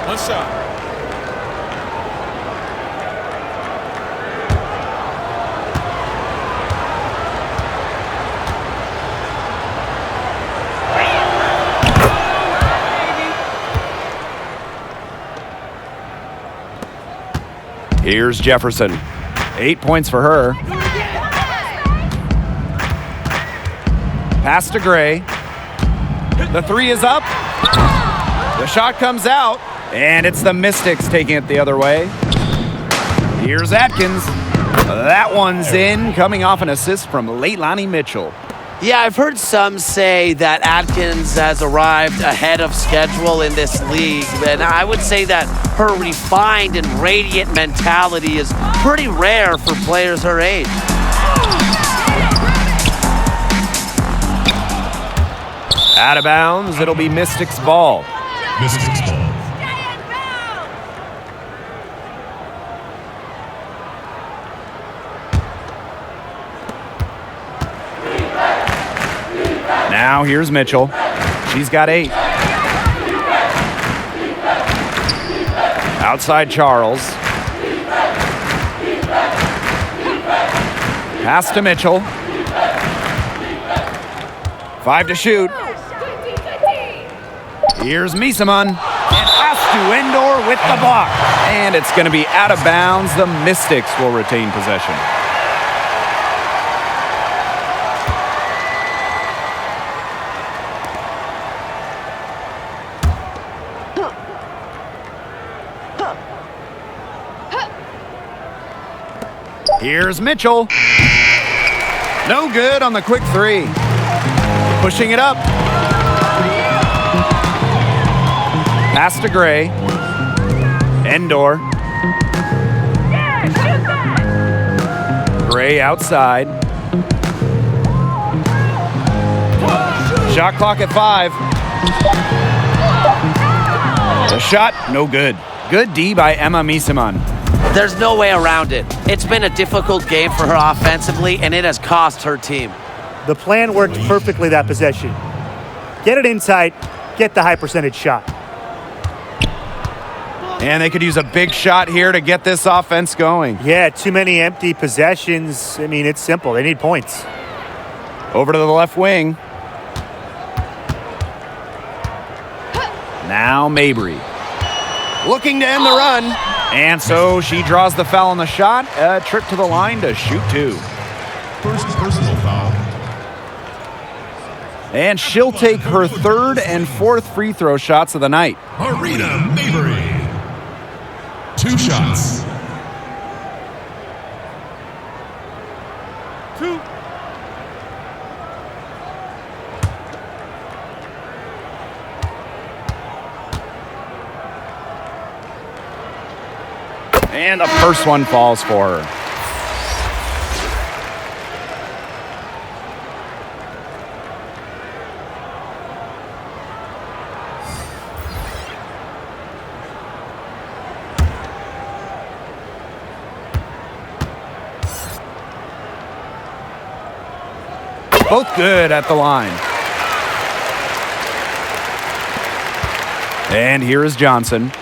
One shot. Here's Jefferson. 8 points for her. Pass to Gray. The 3 is up. The shot comes out, and it's the Mystics taking it the other way. Here's Atkins. That one's in, coming off an assist from Leilani Mitchell. Yeah, I've heard some say that Atkins has arrived ahead of schedule in this league, and I would say that her refined and radiant mentality is pretty rare for players her age. Out of bounds, it'll be Mystics ball. Mystics ball. Now here's Mitchell. She's got 8. Outside Charles. Pass to Mitchell. 5 to shoot. Here's Misaman. And has to Endor with the block. And it's going to be out of bounds. The Mystics will retain possession. Here's Mitchell. No good on the quick three. Pushing it up. Pass to Gray. Endor. Gray outside. Shot clock at 5. The shot, no good. Good D by Emma Misiman. There's no way around it. It's been a difficult game for her offensively, and it has cost her team. The plan worked perfectly that possession. Get it inside, get the high percentage shot. And they could use a big shot here to get this offense going. Yeah, too many empty possessions. I mean, it's simple. They need points. Over to the left wing. Now Mabry. Looking to end the run. And so she draws the foul on the shot. A trip to the line to shoot 2. First personal foul. And she'll take her 3rd and 4th free throw shots of the night. Arena Mabry. 2 shots. 2. And the first one falls for her. Both good at the line. And here is Johnson.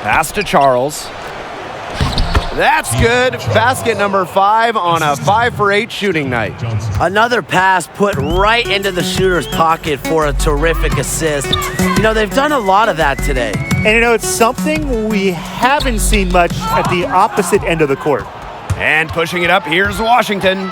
Pass to Charles. That's good. Basket number 5 on a 5 for 8 shooting night. Another pass put right into the shooter's pocket for a terrific assist. You know, they've done a lot of that today. And you know, it's something we haven't seen much at the opposite end of the court. And pushing it up, here's Washington.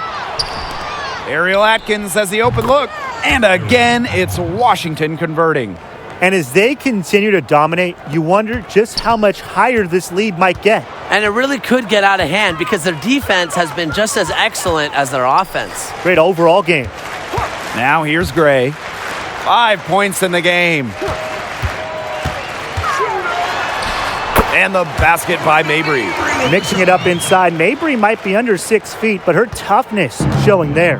Ariel Atkins has the open look. And again, it's Washington converting. And as they continue to dominate, you wonder just how much higher this lead might get. And it really could get out of hand because their defense has been just as excellent as their offense. Great overall game. Now here's Gray. 5 points in the game. And the basket by Mabry. Mixing it up inside, Mabry might be under 6 feet, but her toughness showing there.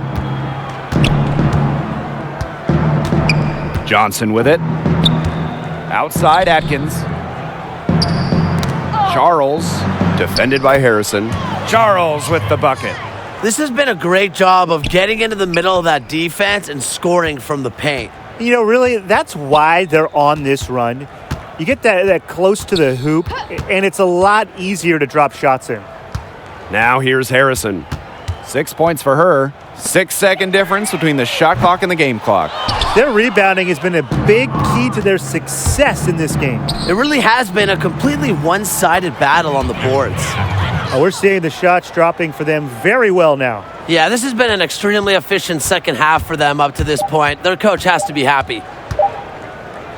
Johnson with it. Outside Atkins. Charles, defended by Harrison. Charles with the bucket. This has been a great job of getting into the middle of that defense and scoring from the paint. You know, really, that's why they're on this run. You get that close to the hoop, and it's a lot easier to drop shots in. Now here's Harrison. 6 points for her. 6-second difference between the shot clock and the game clock. Their rebounding has been a big key to their success in this game. It really has been a completely one-sided battle on the boards. We're seeing the shots dropping for them very well now. Yeah, this has been an extremely efficient second half for them up to this point. Their coach has to be happy.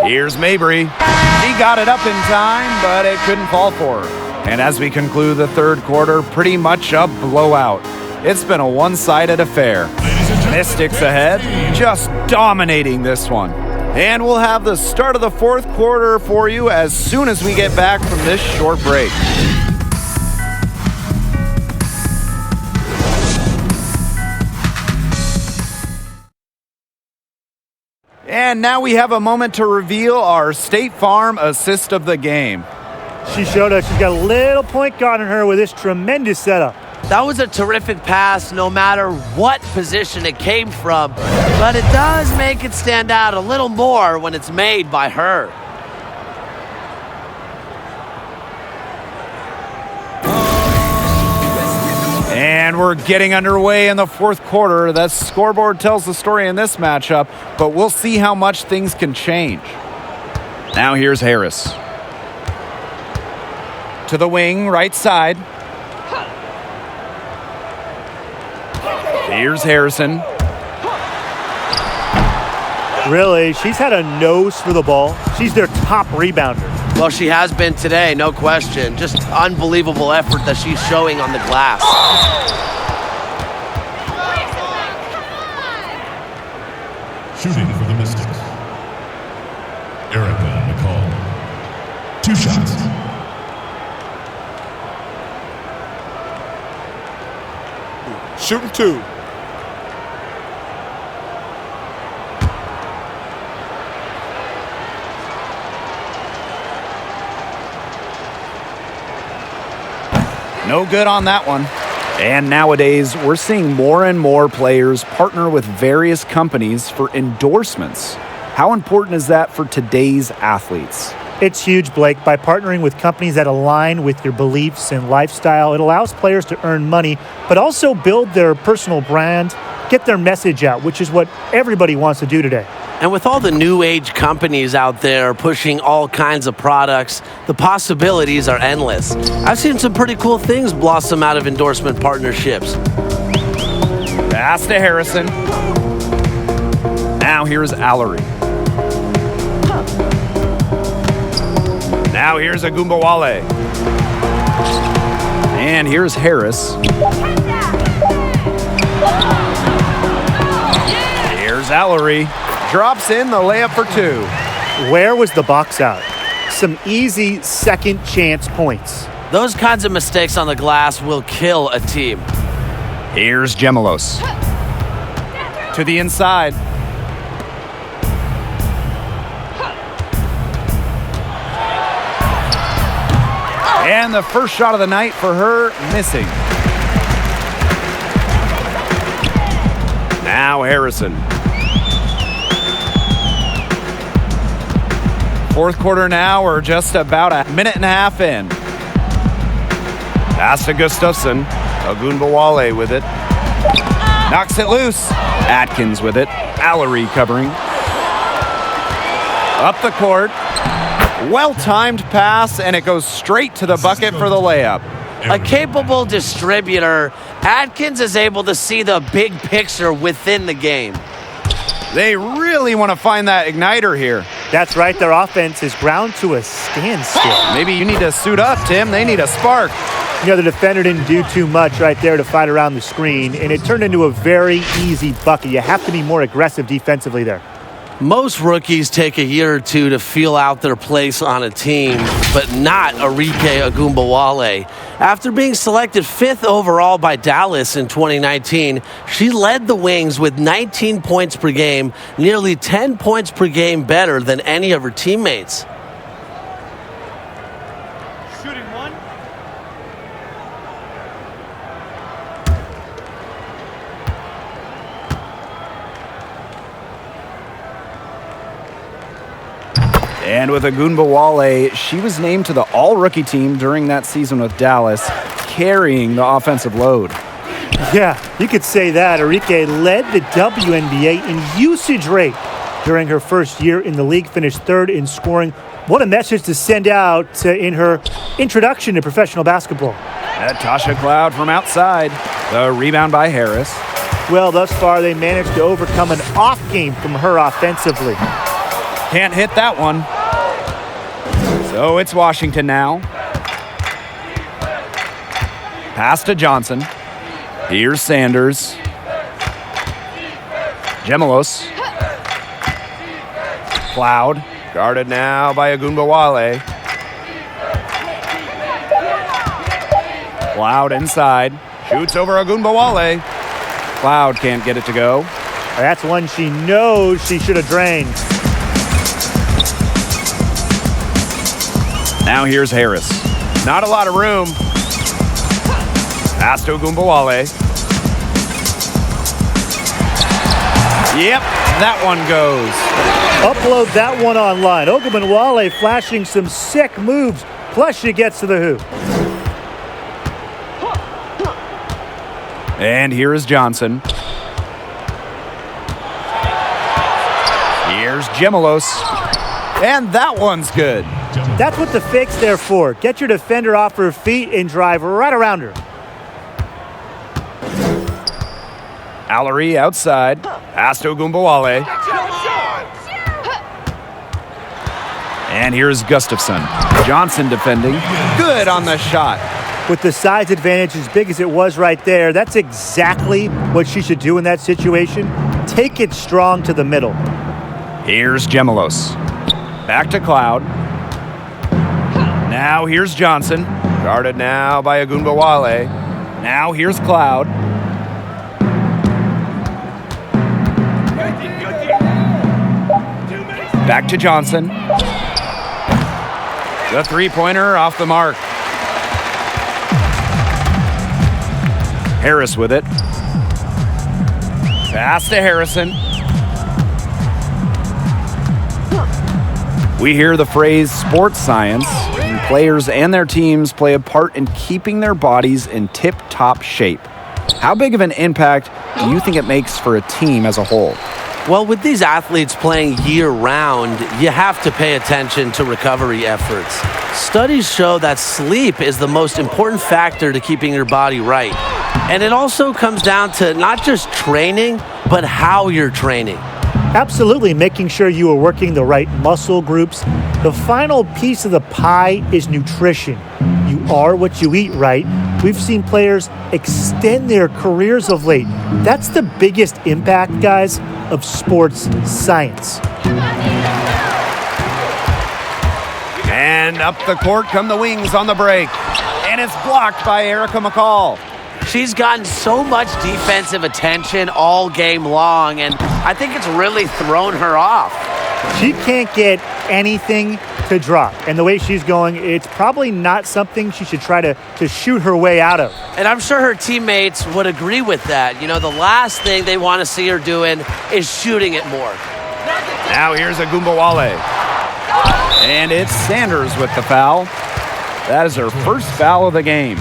Here's Mabry. She got it up in time, but it couldn't fall for her. And as we conclude the 3rd quarter, pretty much a blowout. It's been a one-sided affair. Mystics ahead, just dominating this one. And we'll have the start of the 4th quarter for you as soon as we get back from this short break. And now we have a moment to reveal our State Farm assist of the game. She showed us she's got a little point guard on her with this tremendous setup. That was a terrific pass no matter what position it came from, but it does make it stand out a little more when it's made by her. And And we're getting underway in the fourth quarter. The scoreboard tells the story in this matchup, but we'll see how much things can change. Now here's Harris. To the wing, right side. Here's Harrison. Really, she's had a nose for the ball. She's their top rebounder. Well, she has been today, no question. Just unbelievable effort that she's showing on the glass. Shooting for the Mystics. Erica McCall. 2 shots. Shooting 2. No good on that one. And nowadays, we're seeing more and more players partner with various companies for endorsements. How important is that for today's athletes? It's huge, Blake. By partnering with companies that align with your beliefs and lifestyle, it allows players to earn money, but also build their personal brand, get their message out, which is what everybody wants to do today. And with all the new age companies out there pushing all kinds of products, the possibilities are endless. I've seen some pretty cool things blossom out of endorsement partnerships. Pass to Harrison. Now here's Allery. Now here's Agumbawale. And here's Harris. Here's Allery. Drops in the layup for 2. Where was the box out? Some easy second chance points. Those kinds of mistakes on the glass will kill a team. Here's Gemelos. To the inside. And the first shot of the night for her, missing. Now Harrison. Fourth quarter now, we're just about a minute and a half in. Pass to Gustafson. Agumbawale with it. Knocks it loose. Atkins with it. Allery covering. Up the court. Well-timed pass, and it goes straight to the bucket for the layup. A capable distributor, Atkins is able to see the big picture within the game. They really want to find that igniter here. That's right, their offense is ground to a standstill. Maybe you need to suit up, Tim. They need a spark. You know, the defender didn't do too much right there to fight around the screen, and it turned into a very easy bucket. You have to be more aggressive defensively there. Most rookies take a year or two to feel out their place on a team, but not Arike Agumbawale. After being selected 5th overall by Dallas in 2019, she led the Wings with 19 points per game, nearly 10 points per game better than any of her teammates. Shooting 1. And with Agumbawale, she was named to the all-rookie team during that season with Dallas, carrying the offensive load. Yeah, you could say that. Arike led the WNBA in usage rate during her first year in the league, finished 3rd in scoring. What a message to send out in her introduction to professional basketball. Tasha Cloud from outside. The rebound by Harris. Well, thus far, they managed to overcome an off game from her offensively. Can't hit that one. So it's Washington now. Pass to Johnson. Here's Sanders. Gemelos. Cloud. Guarded now by Agumbawale. Cloud inside. Shoots over Agumbawale. Cloud can't get it to go. That's one she knows she should have drained. Now here's Harris. Not a lot of room. Pass to Agumbawale. Yep, that one goes. Upload that one online. Agumbawale flashing some sick moves. Plus she gets to the hoop. And here is Johnson. Here's Gemelos. And that one's good. That's what the fake's there for. Get your defender off her feet and drive right around her. Allery outside. Pass to Ogunbowale. And here's Gustafson. Johnson defending. Good on the shot. With the size advantage as big as it was right there, that's exactly what she should do in that situation. Take it strong to the middle. Here's Gemelos. Back to Cloud. Now here's Johnson. Guarded now by Ogunbowale. Now here's Cloud. Back to Johnson. The three-pointer off the mark. Harris with it. Pass to Harrison. We hear the phrase sports science, and players and their teams play a part in keeping their bodies in tip-top shape. How big of an impact do you think it makes for a team as a whole? Well, with these athletes playing year-round, you have to pay attention to recovery efforts. Studies show that sleep is the most important factor to keeping your body right. And it also comes down to not just training, but how you're training. Absolutely, making sure you are working the right muscle groups. The final piece of the pie is nutrition. You are what you eat, right? We've seen players extend their careers of late. That's the biggest impact, guys, of sports science. And up the court come the Wings on the break. And it's blocked by Erica McCall. She's gotten so much defensive attention all game long, and I think it's really thrown her off. She can't get anything to drop. And the way she's going, it's probably not something she should try to shoot her way out of. And I'm sure her teammates would agree with that. You know, the last thing they want to see her doing is shooting it more. Now here's Ogunbowale. And it's Sanders with the foul. That is her first foul of the game.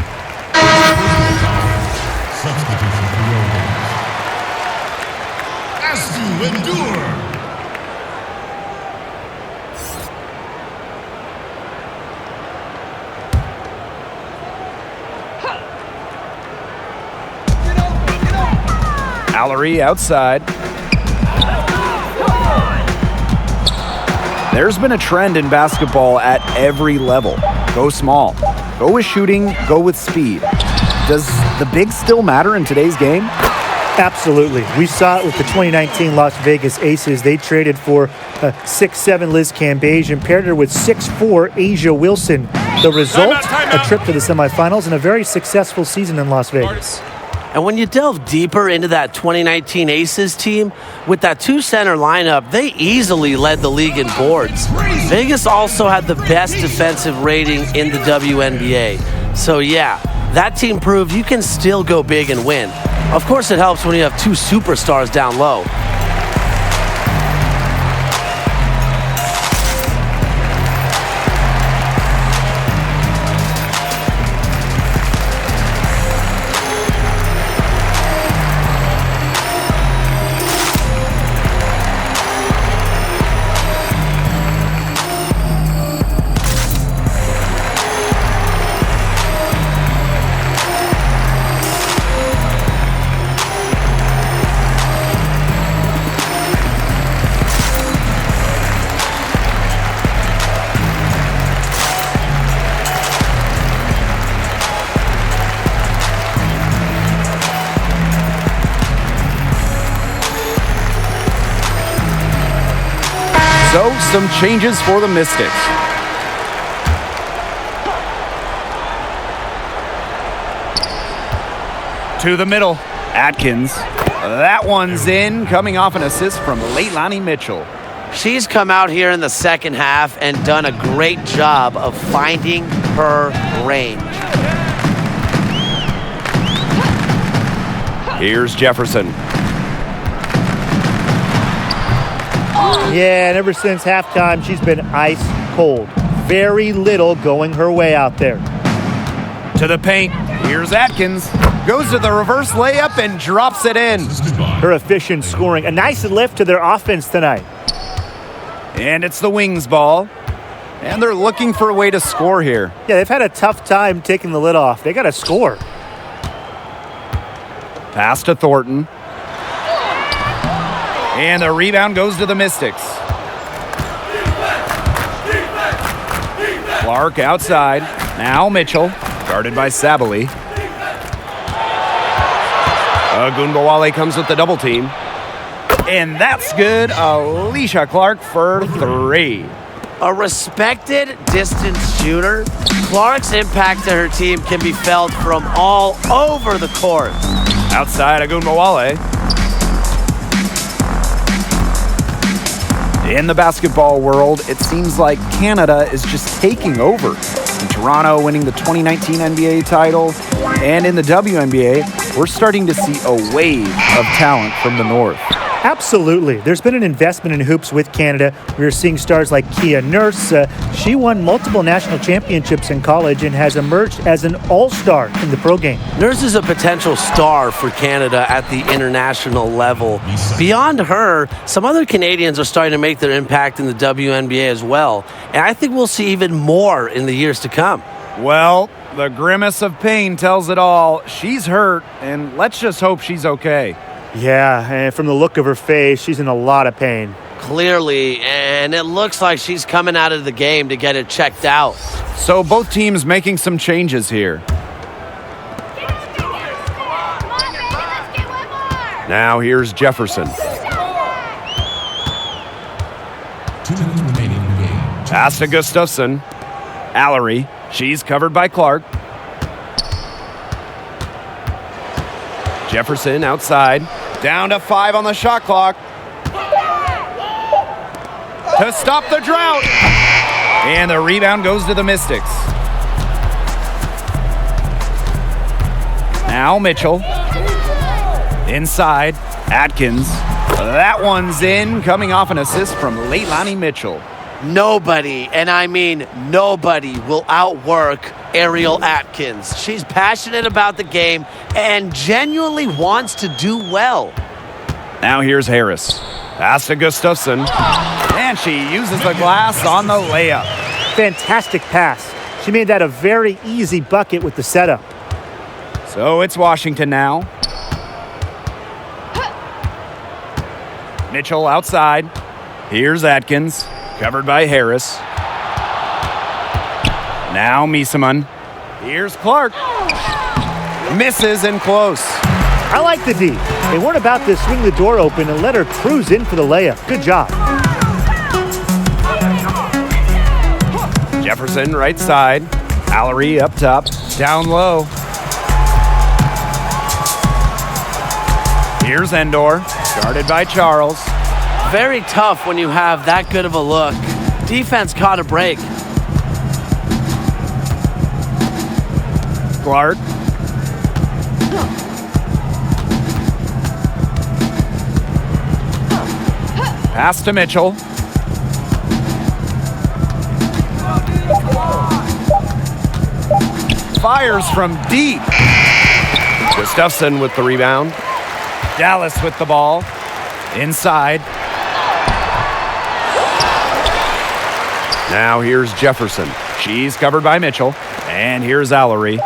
As you endure. Allery outside. There's been a trend in basketball at every level. Go small. Go with shooting. Go with speed. Does the big still matter in today's game? Absolutely. We saw it with the 2019 Las Vegas Aces. They traded for 6'7" Liz Cambage, paired her with 6'4" Asia Wilson. The result, a trip to the semifinals and a very successful season in Las Vegas. And when you delve deeper into that 2019 Aces team, with that two-center lineup, they easily led the league in boards. Vegas also had the best defensive rating in the WNBA. So yeah, that team proved you can still go big and win. Of course, it helps when you have two superstars down low. So, some changes for the Mystics. To the middle, Atkins. That one's in, coming off an assist from Leilani Mitchell. She's come out here in the second half and done a great job of finding her range. Here's Jefferson. Yeah, and ever since halftime, she's been ice cold. Very little going her way out there. To the paint. Here's Atkins. Goes to the reverse layup and drops it in. Her efficient scoring. A nice lift to their offense tonight. And it's the Wings ball. And they're looking for a way to score here. Yeah, they've had a tough time taking the lid off. They got to score. Pass to Thornton. And the rebound goes to the Mystics. Clark outside. Now Mitchell. Guarded by Sabali. Ogunbowale comes with the double team. And that's good. Alicia Clark for 3. A respected distance shooter, Clark's impact to her team can be felt from all over the court. Outside Ogunbowale. In the basketball world, it seems like Canada is just taking over. In Toronto winning the 2019 NBA title, and in the WNBA, we're starting to see a wave of talent from the North. Absolutely. There's been an investment in hoops with Canada. We're seeing stars like Kia Nurse. She won multiple national championships in college and has emerged as an all-star in the pro game. Nurse is a potential star for Canada at the international level. Beyond her, some other Canadians are starting to make their impact in the WNBA as well. And I think we'll see even more in the years to come. Well, the grimace of pain tells it all. She's hurt, and let's just hope she's okay. Yeah, and from the look of her face, she's in a lot of pain. Clearly, and it looks like she's coming out of the game to get it checked out. So both teams making some changes here. Now here's Jefferson. 2 minutes remaining in the game. Pass to Gustafson. Allery. She's covered by Clark. Jefferson outside. Down to 5 on the shot clock. To stop the drought. And the rebound goes to the Mystics. Now Mitchell. Inside. Atkins. That one's in, coming off an assist from Leilani Mitchell. Nobody, and I mean nobody, will outwork Ariel Atkins. She's passionate about the game and genuinely wants to do well. Now here's Harris. Pass to Gustafson. And she uses the glass on the layup. Fantastic pass. She made that a very easy bucket with the setup. So it's Washington now. Mitchell outside. Here's Atkins. Covered by Harris. Now Miesemann. Here's Clark. Misses and close. I like the D. They weren't about to swing the door open and let her cruise in for the layup. Good job. Jefferson right side. Allery up top. Down low. Here's Endor. Guarded by Charles. Very tough when you have that good of a look. Defense caught a break. Clark. Pass to Mitchell. Fires from deep. Gustafson with the rebound. Dallas with the ball. Inside. Now here's Jefferson. She's covered by Mitchell. And here's Allery.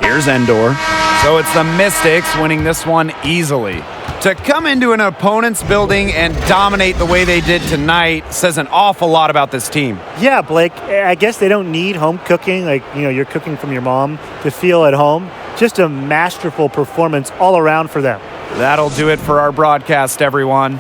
Here's Endor. So it's the Mystics winning this one easily. To come into an opponent's building and dominate the way they did tonight says an awful lot about this team. Yeah, Blake, I guess they don't need home cooking, like, you're cooking from your mom, to feel at home. Just a masterful performance all around for them. That'll do it for our broadcast, everyone.